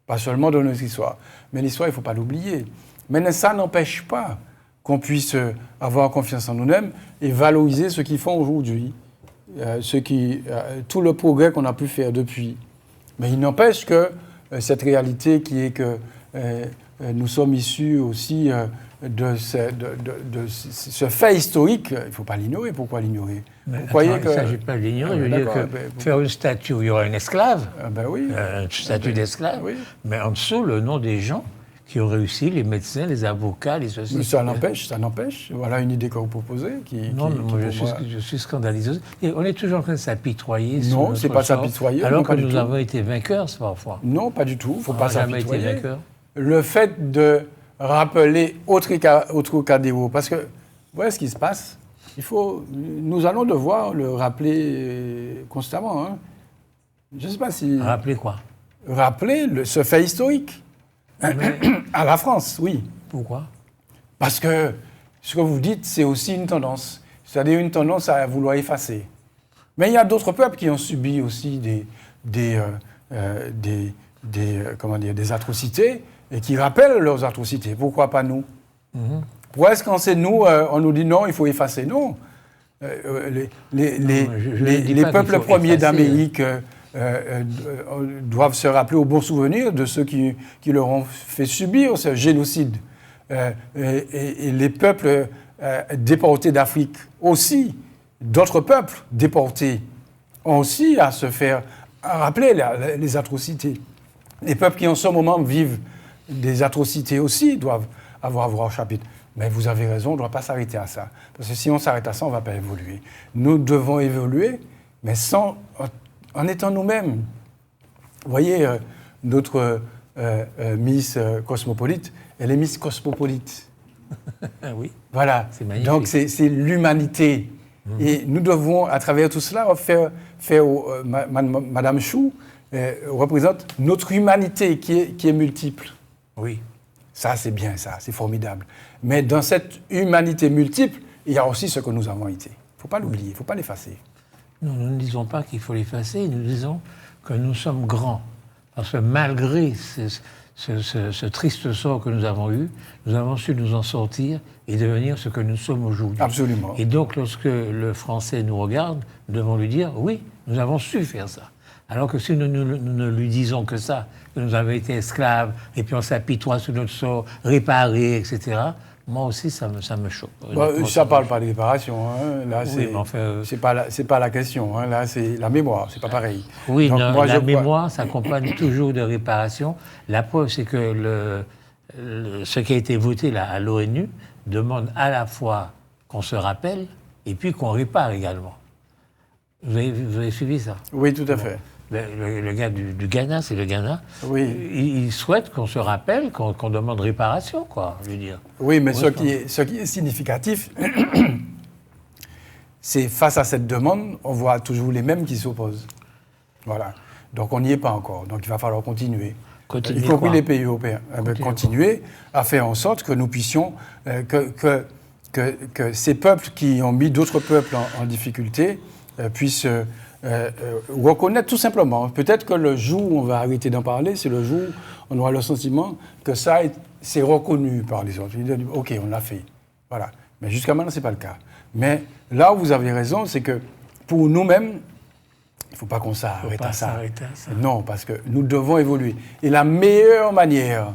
Pas seulement de notre histoire. Mais l'histoire, il ne faut pas l'oublier. Mais ça n'empêche pas qu'on puisse avoir confiance en nous-mêmes et valoriser ce qu'ils font aujourd'hui, tout le progrès qu'on a pu faire depuis. Mais il n'empêche que cette réalité qui est que nous sommes issus aussi de ce fait historique, il ne faut pas l'ignorer. Pourquoi l'ignorer? Il ne s'agit pas de l'ignorer. Je veux dire que faire une statue où il y aura un esclave, une statue d'esclave, mais en dessous, le nom des gens qui ont réussi, les médecins, les avocats, les sociétés. Mais ça n'empêche. Voilà une idée que vous proposez. Je suis scandalisé. Et on est toujours en train de s'apitoyer. Non, ce n'est pas s'apitoyer. Alors que nous avons été vainqueurs, parfois. Non, pas du tout. Il ne faut pas s'apitoyer. On n'a jamais été vainqueurs. Le fait de rappeler autre Cadéo, parce que, vous voyez ce qui se passe, nous allons devoir le rappeler constamment. Hein. Je ne sais pas si... Rappeler quoi? Rappeler ce fait historique. À la France, oui. Pourquoi? Parce que ce que vous dites, c'est aussi une tendance. C'est-à-dire une tendance à vouloir effacer. Mais il y a d'autres peuples qui ont subi aussi des atrocités et qui rappellent leurs atrocités. Pourquoi pas nous? Pourquoi est-ce que quand c'est nous, on nous dit non, il faut effacer? Non. Les peuples premiers d'Amérique doivent se rappeler au bon souvenir de ceux qui leur ont fait subir ce génocide. Et les peuples déportés d'Afrique aussi, d'autres peuples déportés, ont aussi à se faire rappeler les atrocités. Les peuples qui en ce moment vivent des atrocités aussi doivent avoir voix au chapitre. Mais vous avez raison, on ne doit pas s'arrêter à ça. Parce que si on s'arrête à ça, on ne va pas évoluer. Nous devons évoluer, mais en étant nous-mêmes. Vous voyez, notre Miss Cosmopolite, elle est Miss Cosmopolite. Oui. Voilà. C'est magnifique. Donc, c'est l'humanité. Et nous devons, à travers tout cela, faire Madame Chou représente notre humanité qui est multiple. Oui. Ça, c'est bien, ça, c'est formidable. Mais dans cette humanité multiple, il y a aussi ce que nous avons été. Il ne faut pas l'oublier, il ne faut pas l'effacer. Nous ne disons pas qu'il faut l'effacer, nous disons que nous sommes grands. Parce que malgré ce triste sort que nous avons eu, nous avons su nous en sortir et devenir ce que nous sommes aujourd'hui. Absolument. Et donc, lorsque le Français nous regarde, nous devons lui dire, oui, nous avons su faire ça. Alors que si nous ne lui disons que ça, que nous avons été esclaves, et puis on s'apitoie sur notre sort, réparé, etc., moi aussi, ça me choque. Ça ne parle pas de réparation. Hein. Là, c'est pas la question. Hein. Là, c'est la mémoire. C'est pas pareil. Oui, donc, la mémoire s'accompagne toujours de réparation. La preuve, c'est que ce qui a été voté là, à l'ONU demande à la fois qu'on se rappelle et puis qu'on répare également. Vous avez suivi ça? Oui, tout à fait. Le gars du Ghana, c'est le Ghana. Oui. Il souhaite qu'on se rappelle, qu'on demande réparation, quoi, je veux dire. Oui, mais ce qui est significatif, c'est face à cette demande, on voit toujours les mêmes qui s'opposent. Voilà. Donc on n'y est pas encore. Donc il va falloir continuer. y compris les pays européens, continuer à faire en sorte que nous puissions, que ces peuples qui ont mis d'autres peuples en difficulté puissent reconnaître tout simplement. Peut-être que le jour où on va arrêter d'en parler, c'est le jour où on aura le sentiment que ça c'est reconnu par les autres. Ils disent, OK, on l'a fait. Voilà. Mais jusqu'à maintenant, ce n'est pas le cas. Mais là où vous avez raison, c'est que pour nous-mêmes, il ne faut pas qu'on s'arrête à ça. Non, parce que nous devons évoluer. Et la meilleure manière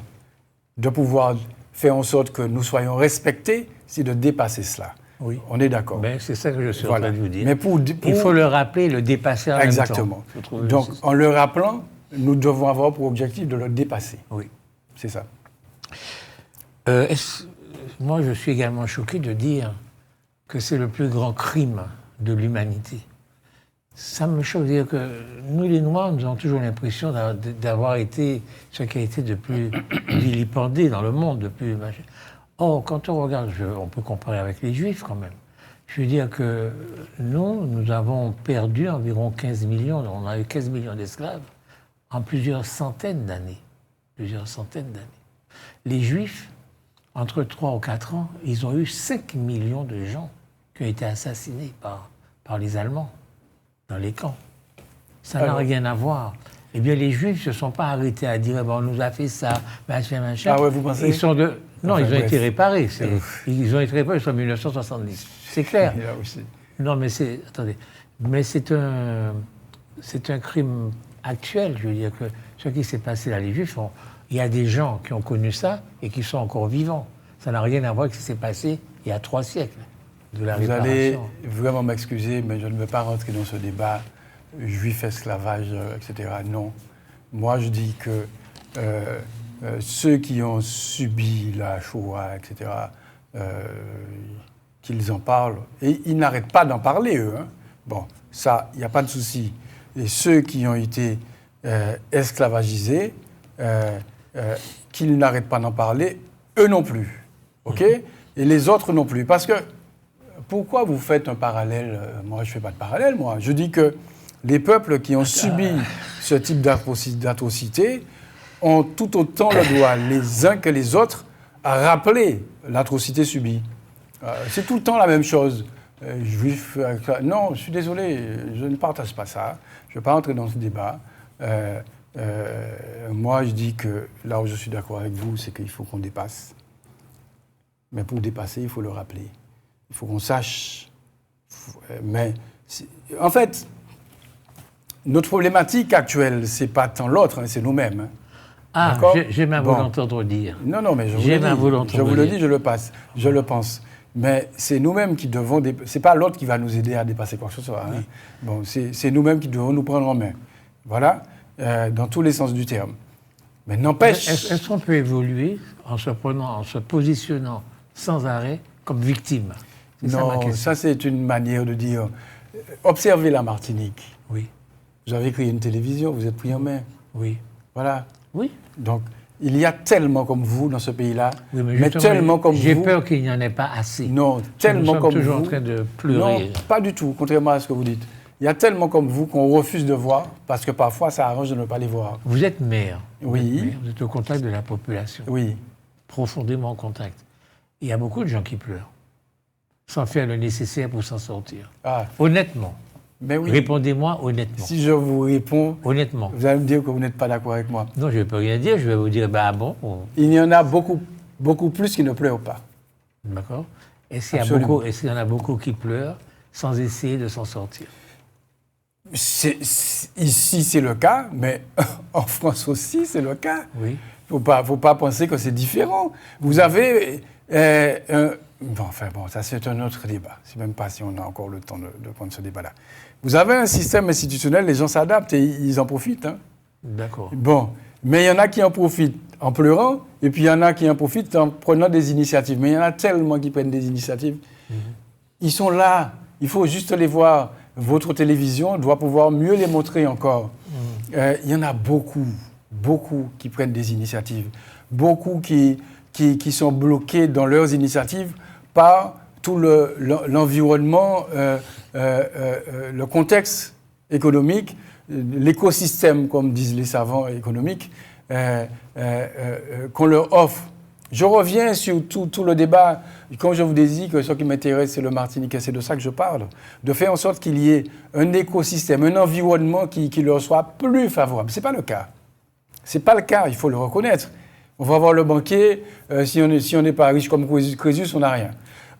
de pouvoir faire en sorte que nous soyons respectés, c'est de dépasser cela. Oui. On est d'accord. Ben, c'est ça que je suis en train de vous dire. Mais il faut le rappeler, le dépasser en Exactement. même temps. Donc, en le rappelant, nous devons avoir pour objectif de le dépasser. Oui. C'est ça. Moi, je suis également choqué de dire que c'est le plus grand crime de l'humanité. Ça me choque de dire que nous, les Noirs, nous avons toujours l'impression d'avoir été ce qui a été de plus vilipendé dans le monde, de plus... Or, quand on regarde, on peut comparer avec les Juifs quand même. Je veux dire que nous avons perdu environ 15 millions, on a eu 15 millions d'esclaves en plusieurs centaines d'années. Les Juifs, entre 3 ou 4 ans, ils ont eu 5 millions de gens qui ont été assassinés par les Allemands dans les camps. Ça n'a rien à voir. Eh bien, les Juifs ne se sont pas arrêtés à dire on nous a fait ça, machin. Ah ouais, vous pensez? Non, ils ont été réparés. Ils ont été réparés en 1970. C'est clair. Non, mais attendez. Mais c'est un crime actuel. Je veux dire que ce qui s'est passé là, les Juifs, il y a des gens qui ont connu ça et qui sont encore vivants. Ça n'a rien à voir avec ce qui s'est passé il y a 3 siècles. Vous allez vraiment m'excuser, mais je ne veux pas rentrer dans ce débat juif, esclavage, etc. Non. Moi, je dis que ceux qui ont subi la Shoah, etc., qu'ils en parlent. Et ils n'arrêtent pas d'en parler, eux. Hein. Bon, ça, il n'y a pas de souci. Et ceux qui ont été esclavagisés, qu'ils n'arrêtent pas d'en parler, eux non plus. OK ? Et les autres non plus. Parce que, pourquoi vous faites un parallèle ? Moi, je ne fais pas de parallèle, moi. Je dis que les peuples qui ont subi ce type d'atrocité ont tout autant le droit, les uns que les autres, à rappeler l'atrocité subie. C'est tout le temps la même chose. Juif, non, je suis désolé, je ne partage pas ça. Je ne vais pas entrer dans ce débat. Moi, je dis que là où je suis d'accord avec vous, c'est qu'il faut qu'on dépasse. Mais pour dépasser, il faut le rappeler. Il faut qu'on sache. Mais, en fait, notre problématique actuelle, ce n'est pas tant l'autre, hein, c'est nous-mêmes. Hein. Ah, j'aime à vous l'entendre dire. Non, mais je vous le dis, je le pense. Mais c'est nous-mêmes qui devons... C'est pas l'autre qui va nous aider à dépasser quoi que ce soit. Hein. Oui. Bon, c'est nous-mêmes qui devons nous prendre en main. Voilà, dans tous les sens du terme. Mais n'empêche... Est-ce qu'on peut évoluer en se positionnant sans arrêt comme victime ? Non, ça c'est une manière de dire... Observez la Martinique. Oui. Vous avez créé une télévision, vous êtes pris en main. Oui. Voilà. Oui. Donc, il y a tellement comme vous dans ce pays-là, oui, mais tellement comme vous... J'ai peur qu'il n'y en ait pas assez. Non, tellement comme vous... Nous sommes toujours en train de pleurer. Non, pas du tout, contrairement à ce que vous dites. Il y a tellement comme vous qu'on refuse de voir, parce que parfois, ça arrange de ne pas les voir. Vous êtes maire. Oui. Vous êtes au contact de la population. Oui. Profondément en contact. Il y a beaucoup de gens qui pleurent, sans faire le nécessaire pour s'en sortir. Ah. Honnêtement. Mais oui. Répondez-moi honnêtement. Si je vous réponds, honnêtement, vous allez me dire que vous n'êtes pas d'accord avec moi. Non, je ne peux rien dire. Je vais vous dire, bon... Il y en a beaucoup, beaucoup plus qui ne pleurent pas. D'accord. Est-ce qu'il y en a beaucoup qui pleurent sans essayer de s'en sortir ? Ici, c'est le cas, mais en France aussi, c'est le cas. Oui. Faut pas penser que c'est différent. Vous avez... ça c'est un autre débat. Je ne sais même pas si on a encore le temps de prendre ce débat-là. Vous avez un système institutionnel, les gens s'adaptent et ils en profitent. Hein. D'accord. Bon, mais il y en a qui en profitent en pleurant, et puis il y en a qui en profitent en prenant des initiatives. Mais il y en a tellement qui prennent des initiatives. Ils sont là, il faut juste les voir. Votre télévision doit pouvoir mieux les montrer encore. Il y en a beaucoup qui prennent des initiatives. Beaucoup qui sont bloqués dans leurs initiatives par tout l'environnement, le contexte économique, l'écosystème, comme disent les savants économiques, qu'on leur offre. Je reviens sur tout le débat. Comme je vous ai dit que ce qui m'intéresse, c'est le Martiniquais, c'est de ça que je parle. De faire en sorte qu'il y ait un écosystème, un environnement qui leur soit plus favorable. Ce n'est pas le cas. Ce n'est pas le cas, il faut le reconnaître. On va voir le banquier, si on n'est pas riche comme Crésus, on n'a rien.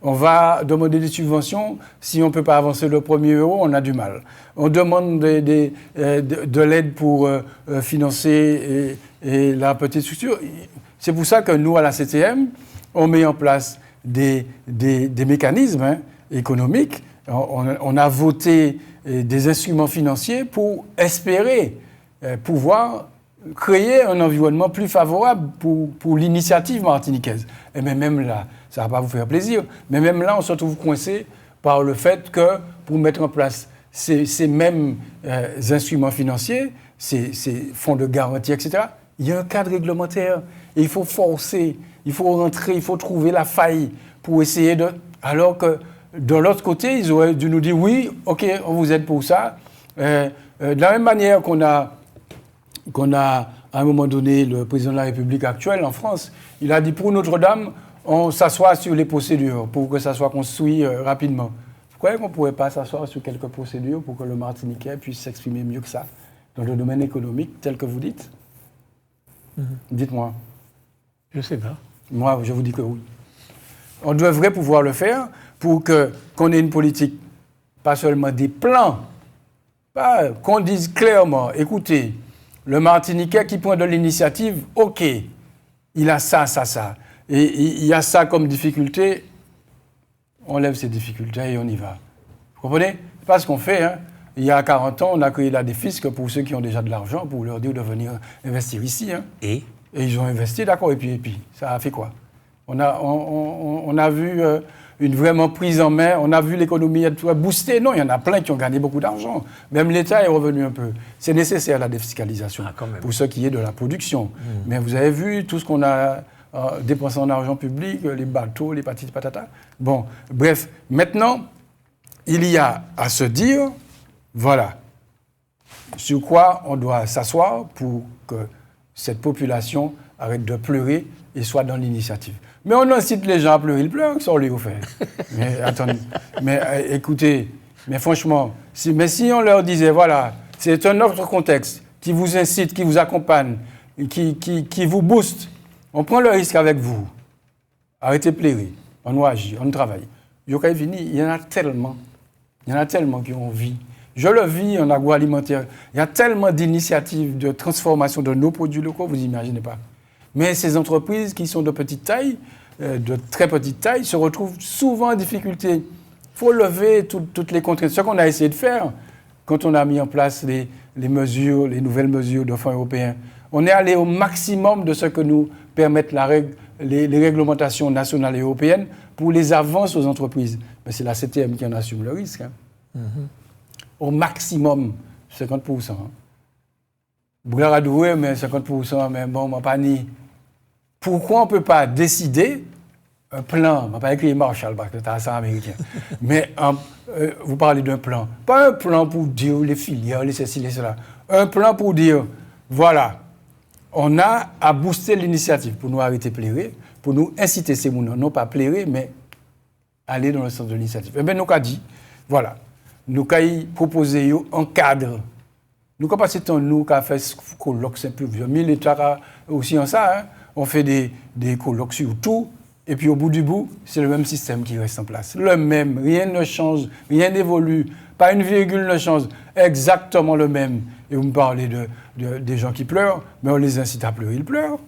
On va demander des subventions, si on ne peut pas avancer le premier euro, on a du mal. On demande de l'aide pour financer et la petite structure. C'est pour ça que nous, à la CTM, on met en place des mécanismes économiques. On a voté des instruments financiers pour espérer pouvoir créer un environnement plus favorable pour l'initiative martiniquaise. Et même là, ça ne va pas vous faire plaisir, mais même là, on se retrouve coincé par le fait que pour mettre en place ces mêmes instruments financiers, ces fonds de garantie, etc., il y a un cadre réglementaire. Et il faut forcer, il faut rentrer, il faut trouver la faille pour essayer de... Alors que de l'autre côté, ils auraient dû nous dire oui, ok, on vous aide pour ça. De la même manière qu'on a à un moment donné le président de la République actuelle en France, il a dit pour Notre-Dame, on s'assoit sur les procédures pour que ça soit construit rapidement. Vous croyez qu'on ne pourrait pas s'asseoir sur quelques procédures pour que le Martiniquais puisse s'exprimer mieux que ça dans le domaine économique tel que vous dites? Dites-moi. Je ne sais pas. Moi, je vous dis que oui. On devrait pouvoir le faire pour qu'on ait une politique, pas seulement des plans, qu'on dise clairement, écoutez, le Martiniquais qui prend de l'initiative, ok, il a ça. Et il y a ça comme difficulté, on lève ces difficultés et on y va. Vous comprenez? C'est pas ce qu'on fait. Hein. Il y a 40 ans, on a créé la défisque pour ceux qui ont déjà de l'argent, pour leur dire de venir investir ici. Hein. Et ils ont investi, d'accord, et puis, ça a fait quoi? On a vu une vraiment prise en main, on a vu l'économie être boostée. Non, il y en a plein qui ont gagné beaucoup d'argent. Même l'État est revenu un peu. C'est nécessaire, la défiscalisation, pour ce qui est de la production. Mais vous avez vu tout ce qu'on a dépensé en argent public, les bateaux, les patati patata. Bon, bref, maintenant, il y a à se dire, voilà, sur quoi on doit s'asseoir pour que cette population arrête de pleurer et soit dans l'initiative. Mais on incite les gens à pleurer, ils pleurent, ça on lui fait. Mais attendez, écoutez, mais franchement, si on leur disait, voilà, c'est un autre contexte qui vous incite, qui vous accompagne, qui vous booste, on prend le risque avec vous. Arrêtez de pleurer, on agit, on travaille. Il y en a tellement qui ont envie. Je le vis en agroalimentaire. Il y a tellement d'initiatives de transformation de nos produits locaux, vous n'imaginez pas. Mais ces entreprises qui sont de petite taille, de très petite taille, se retrouvent souvent en difficulté. Il faut lever toutes les contraintes. Ce qu'on a essayé de faire quand on a mis en place les nouvelles mesures de fonds européens, on est allé au maximum de ce que nous permettent les réglementations nationales et européennes pour les avances aux entreprises. Mais c'est la CTM qui en assume le risque. Hein. Au maximum, 50%. Boulard a doué, mais 50%, mais bon, ma pas ni. Pourquoi on ne peut pas décider un plan, on ne va pas écrire Marshall, parce que c'est ça américain, mais vous parlez d'un plan. Pas un plan pour dire les filières, les ceci, les cela. Un plan pour dire, voilà, on a à booster l'initiative pour nous arrêter de pleurer, pour nous inciter ces mots, non pas pleurer, mais aller dans le sens de l'initiative. Eh bien, nous avons dit, voilà, nous avons proposé un cadre. Nous avons passé temps, nous avons fait ce colloque, c'est un peu vieux. Mais l'État aussi en ça, hein, on fait des colloques sur tout, et puis au bout du bout, c'est le même système qui reste en place. Le même, rien ne change, rien n'évolue, pas une virgule ne change, exactement le même. Et vous me parlez des gens qui pleurent, mais on les incite à pleurer, ils pleurent.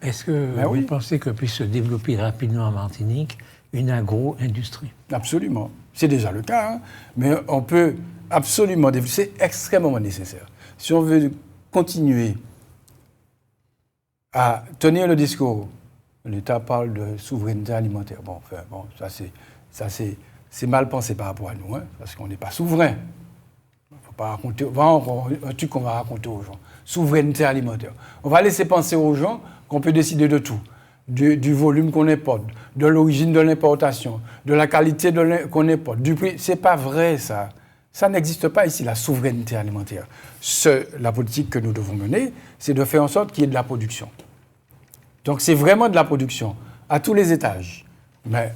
Est-ce que vous pensez que puisse se développer rapidement en Martinique une agro-industrie? Absolument. C'est déjà le cas, hein, mais on peut absolument développer. C'est extrêmement nécessaire. Si on veut continuer à tenir le discours, l'État parle de souveraineté alimentaire. Bon, ça c'est mal pensé par rapport à nous, hein, parce qu'on n'est pas souverain. Il ne faut pas raconter, un truc qu'on va raconter aux gens. Souveraineté alimentaire. On va laisser penser aux gens qu'on peut décider de tout. Du volume qu'on importe, de l'origine de l'importation, de la qualité qu'on importe, du prix. C'est pas vrai, ça. Ça n'existe pas ici, la souveraineté alimentaire. La politique que nous devons mener, c'est de faire en sorte qu'il y ait de la production. Donc c'est vraiment de la production, à tous les étages. Mais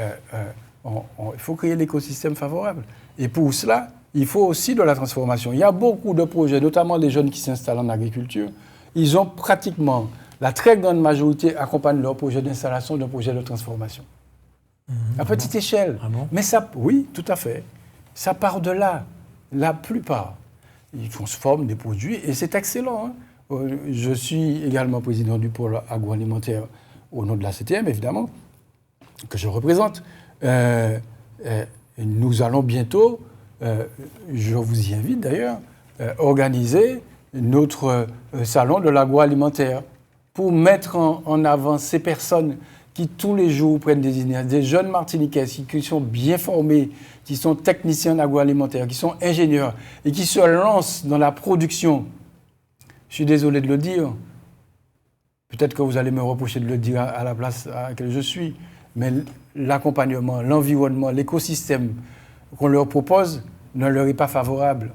il faut créer l'écosystème favorable. Et pour cela, il faut aussi de la transformation. Il y a beaucoup de projets, notamment des jeunes qui s'installent en agriculture. Ils ont pratiquement, la très grande majorité accompagne leur projet d'installation d'un projet de transformation. À petite échelle. Ah bon? Mais ça, oui, tout à fait. Ça part de là, la plupart. Ils transforment des produits et c'est excellent. Je suis également président du pôle agroalimentaire au nom de la CTM, évidemment, que je représente. Nous allons bientôt, je vous y invite d'ailleurs, organiser notre salon de l'agroalimentaire pour mettre en avant ces personnes qui tous les jours prennent des jeunes Martiniquais qui sont bien formés, qui sont techniciens en agroalimentaire, qui sont ingénieurs et qui se lancent dans la production. Je suis désolé de le dire. Peut-être que vous allez me reprocher de le dire à la place à laquelle je suis. Mais l'accompagnement, l'environnement, l'écosystème qu'on leur propose ne leur est pas favorable.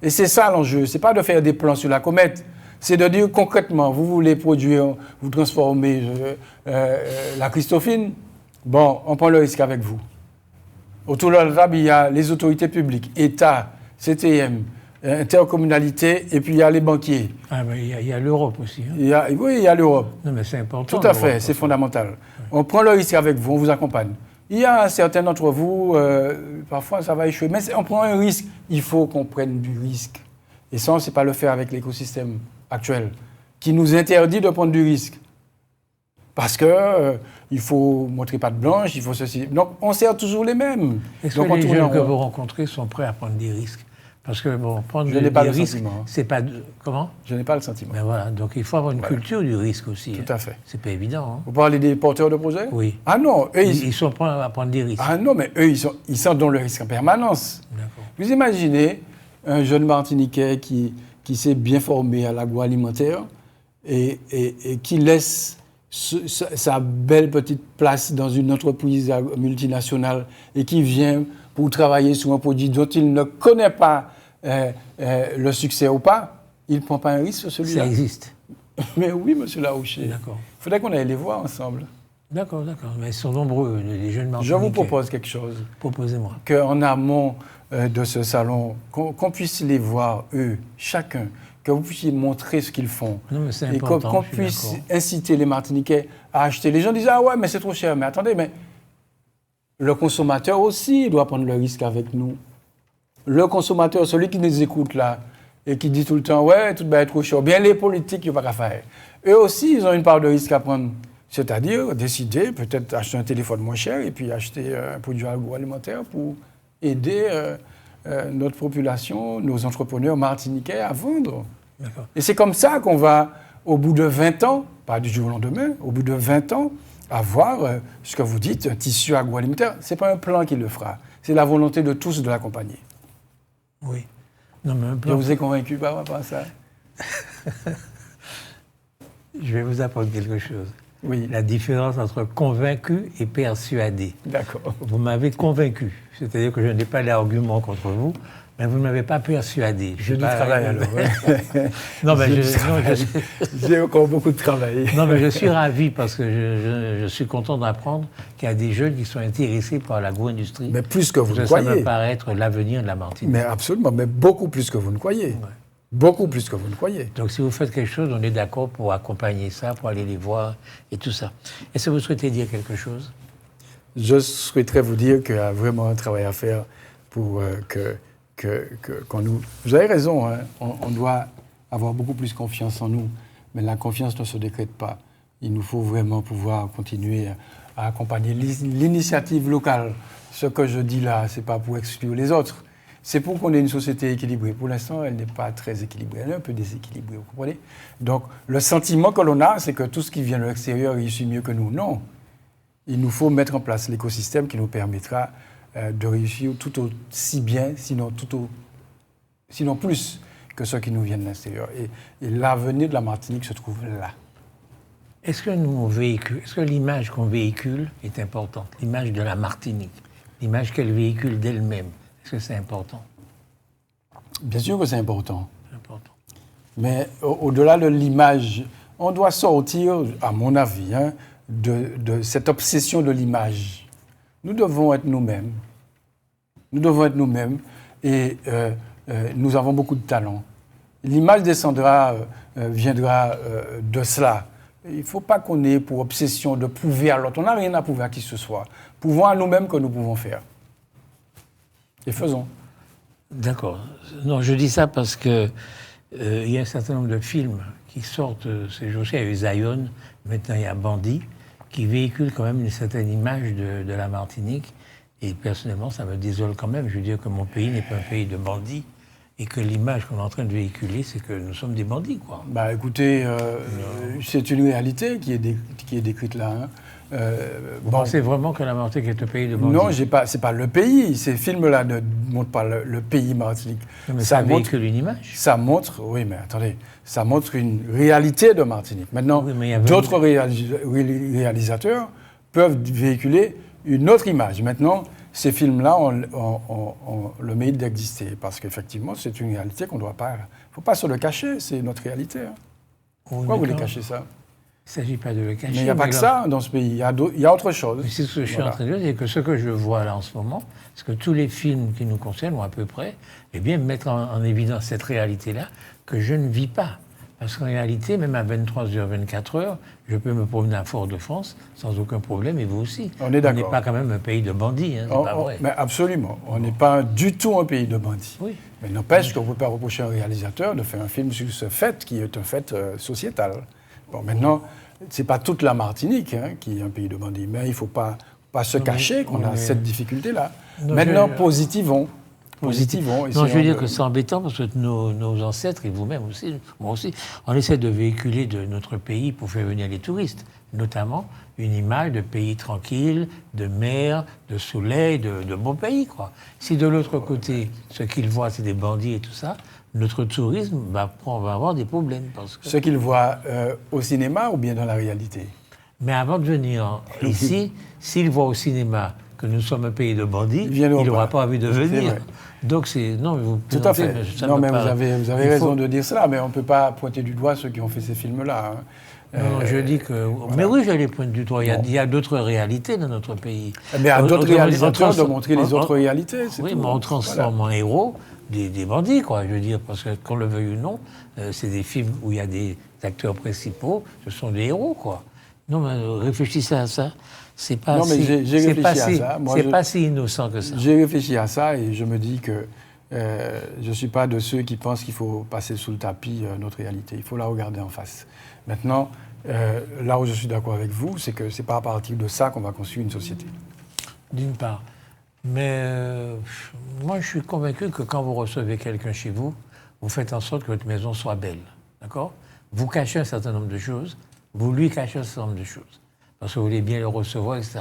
Et c'est ça l'enjeu. Ce n'est pas de faire des plans sur la comète. C'est de dire concrètement, vous voulez produire, vous transformer la Christophine, bon, on prend le risque avec vous. Autour de la table, il y a les autorités publiques, État, CTM, intercommunalité, et puis il y a les banquiers. Ah, mais il y a l'Europe aussi. Hein. Oui, il y a l'Europe. Non, mais c'est important. Tout à fait, c'est fondamental. On prend le risque avec vous, on vous accompagne. Il y a certains d'entre vous, parfois ça va échouer, mais on prend un risque. Il faut qu'on prenne du risque. Et ça, on ne sait pas le faire avec l'écosystème actuel, qui nous interdit de prendre du risque. Parce qu'il faut montrer patte blanche, il faut ceci. Donc, on sert toujours les mêmes. Est-ce que les jeunes que vous rencontrez sont prêts à prendre des risques? Parce que, bon, prendre des risques, c'est pas... Comment? Je n'ai pas le sentiment. Ben voilà, donc il faut avoir une culture du risque aussi. Tout à fait. C'est pas évident. Hein. Vous parlez des porteurs de projets? Oui. Ah non, eux, ils sont prêts à prendre des risques. Ah non, mais eux, ils sont dans le risque en permanence. D'accord. Vous imaginez un jeune Martiniquais qui s'est bien formé à l'agroalimentaire et qui laisse sa belle petite place dans une entreprise multinationale et qui vient pour travailler sur un produit dont il ne connaît pas le succès ou pas, il ne prend pas un risque sur celui-là. Ça existe. Mais oui, monsieur Larouché. D'accord. Il faudrait qu'on aille les voir ensemble. D'accord. Mais ils sont nombreux, les jeunes Martiniquais. Je vous propose quelque chose. Proposez-moi. Qu'en amont de ce salon, qu'on puisse les voir, eux, chacun, que vous puissiez montrer ce qu'ils font. Non, mais c'est important, et qu'on puisse inciter les Martiniquais à acheter. Les gens disent « Ah ouais, mais c'est trop cher ». Mais attendez, mais le consommateur aussi doit prendre le risque avec nous. Le consommateur, celui qui nous écoute là, et qui dit tout le temps « Ouais, tout va être trop cher ». Bien, les politiques, il n'y a pas qu'à faire. Eux aussi, ils ont une part de risque à prendre. C'est-à-dire décider, peut-être acheter un téléphone moins cher et puis acheter un produit agroalimentaire pour aider notre population, nos entrepreneurs martiniquais à vendre. D'accord. Et c'est comme ça qu'on va, au bout de 20 ans, pas du jour au lendemain, au bout de 20 ans, avoir ce que vous dites, un tissu agroalimentaire. Ce n'est pas un plan qui le fera, c'est la volonté de tous de l'accompagner. Oui. Non, mais un plan... Je vous ai convaincu par rapport à ça. Je vais vous apprendre quelque chose. Oui. La différence entre convaincu et persuadé. D'accord. Vous m'avez convaincu, c'est-à-dire que je n'ai pas d'argument contre vous, mais vous ne m'avez pas persuadé. J'ai du travail alors. Non, mais j'ai encore beaucoup de travail. Non, mais je suis ravi parce que je suis content d'apprendre qu'il y a des jeunes qui sont intéressés par l'agro-industrie. Mais plus que vous ne croyez. croyez. Ça me paraît être l'avenir de la Martinique. Mais absolument, mais beaucoup plus que vous ne croyez. Ouais. Beaucoup plus que vous ne croyez. Donc si vous faites quelque chose, on est d'accord pour accompagner ça, pour aller les voir et tout ça. Est-ce que vous souhaitez dire quelque chose? Je souhaiterais vous dire qu'il y a vraiment un travail à faire pour qu'on nous... Vous avez raison, hein, on doit avoir beaucoup plus confiance en nous, mais la confiance ne se décrète pas. Il nous faut vraiment pouvoir continuer à accompagner l'initiative locale. Ce que je dis là, ce n'est pas pour exclure les autres. C'est pour qu'on ait une société équilibrée. Pour l'instant, elle n'est pas très équilibrée. Elle est un peu déséquilibrée, vous comprenez? Donc, le sentiment que l'on a, c'est que tout ce qui vient de l'extérieur réussit mieux que nous. Non. Il nous faut mettre en place l'écosystème qui nous permettra de réussir tout aussi bien, sinon plus, que ceux qui nous viennent de l'extérieur. Et l'avenir de la Martinique se trouve là. Est-ce que l'image qu'on véhicule est importante? L'image de la Martinique, l'image qu'elle véhicule d'elle-même. Est-ce que c'est important? Bien sûr que c'est important. C'est important. Mais au-delà de l'image, on doit sortir, à mon avis, hein, de cette obsession de l'image. Nous devons être nous-mêmes. Nous devons être nous-mêmes et nous avons beaucoup de talent. L'image viendra de cela. Il ne faut pas qu'on ait pour obsession de prouver à l'autre. On n'a rien à prouver à qui que ce soit. Prouvons à nous-mêmes que nous pouvons faire. Et faisons. D'accord. Non, je dis ça parce que il y a un certain nombre de films qui sortent ces jours-ci. Il y a eu Zion, maintenant il y a Bandit, qui véhiculent quand même une certaine image de la Martinique. Et personnellement, ça me désole quand même. Je veux dire que mon pays n'est pas un pays de bandits et que l'image qu'on est en train de véhiculer, c'est que nous sommes des bandits, quoi. Bah, écoutez, c'est une réalité qui est décrite là. Hein. Vous pensez vraiment que la Martinique est un pays de bandits? Non, c'est pas le pays. Ces films-là ne montrent pas le pays Martinique. Non, mais ça véhicule une image. Ça montre, oui, mais attendez, ça montre une réalité de Martinique. Maintenant, oui, d'autres réalisateurs peuvent véhiculer une autre image. Maintenant, ces films-là ont le mérite d'exister parce qu'effectivement, c'est une réalité qu'on ne doit pas... Il ne faut pas se le cacher, c'est notre réalité. Hein. Pourquoi vous voulez cacher ça? Il ne s'agit pas de le cacher. Mais il n'y a pas que ça dans ce pays, il y a autre chose. C'est ce que je suis en train de dire, c'est que ce que je vois là en ce moment, c'est que tous les films qui nous concernent, ou à peu près, eh bien, mettent en évidence cette réalité-là que je ne vis pas. Parce qu'en réalité, même à 23h, 24h, je peux me promener à Fort-de-France sans aucun problème, et vous aussi. On est d'accord. On n'est pas quand même un pays de bandits, hein, c'est pas vrai. Mais absolument. On n'est pas du tout un pays de bandits. Oui. Mais n'empêche qu'on ne peut pas reprocher à un réalisateur de faire un film sur ce fait qui est un fait sociétal. Bon, maintenant, ce n'est pas toute la Martinique qui est un pays de bandits, mais il ne faut pas se cacher qu'on a cette difficulté-là. Maintenant, positivons. Non, je veux dire que c'est embêtant parce que nos ancêtres, et vous-même aussi, moi aussi, on essaie de véhiculer de notre pays pour faire venir les touristes, notamment une image de pays tranquille, de mer, de soleil, de beau pays, quoi. Si de l'autre côté, ce qu'ils voient, c'est des bandits et tout ça, notre tourisme va avoir des problèmes. Parce que... Ce qu'ils voient au cinéma ou bien dans la réalité? Mais avant de venir ici, s'ils voient au cinéma que nous sommes un pays de bandits, il n'aura pas envie de venir. Donc c'est... Non, vous tout à fait. Non, mais vous avez raison de dire cela, mais on ne peut pas pointer du doigt ceux qui ont fait ces films-là. Hein. Non, je dis que... Voilà. Mais oui, je les pointe du doigt. Il y a d'autres réalités dans notre pays. Mais à d'autres réalisateurs de montrer les autres réalités, c'est oui, tout. mais on transforme en héros des bandits, quoi. Je veux dire, parce que qu'on le veuille ou non, c'est des films où il y a des acteurs principaux, ce sont des héros, quoi. Non, mais réfléchissez à ça. C'est pas pas si innocent que ça. J'ai réfléchi à ça et je me dis que je ne suis pas de ceux qui pensent qu'il faut passer sous le tapis notre réalité. Il faut la regarder en face. Maintenant, là où je suis d'accord avec vous, c'est que ce n'est pas à partir de ça qu'on va construire une société. D'une part. Mais moi, je suis convaincu que quand vous recevez quelqu'un chez vous, vous faites en sorte que votre maison soit belle. D'accord? Vous cachez un certain nombre de choses, vous lui cachez un certain nombre de choses. Parce que vous voulez bien le recevoir, etc.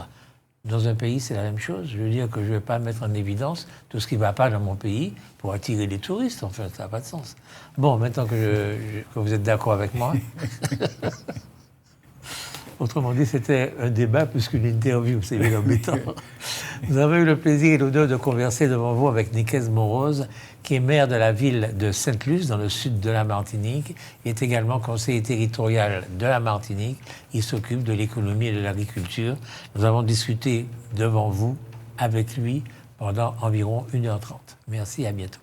Dans un pays, c'est la même chose. Je veux dire que je ne vais pas mettre en évidence tout ce qui ne va pas dans mon pays pour attirer les touristes. Enfin, ça n'a pas de sens. Bon, maintenant que vous êtes d'accord avec moi... Autrement dit, c'était un débat plus qu'une interview, c'est bien embêtant. Nous avons eu le plaisir et l'honneur de converser devant vous avec Nicaise Morose, qui est maire de la ville de Sainte-Luce, dans le sud de la Martinique. Il est également conseiller territorial de la Martinique. Il s'occupe de l'économie et de l'agriculture. Nous avons discuté devant vous, avec lui, pendant environ 1h30. Merci, à bientôt.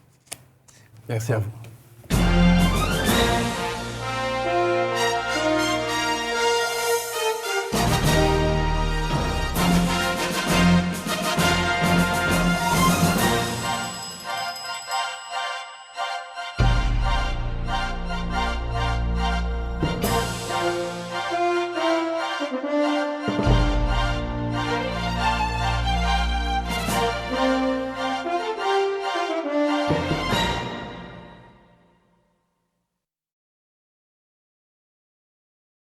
Merci à vous.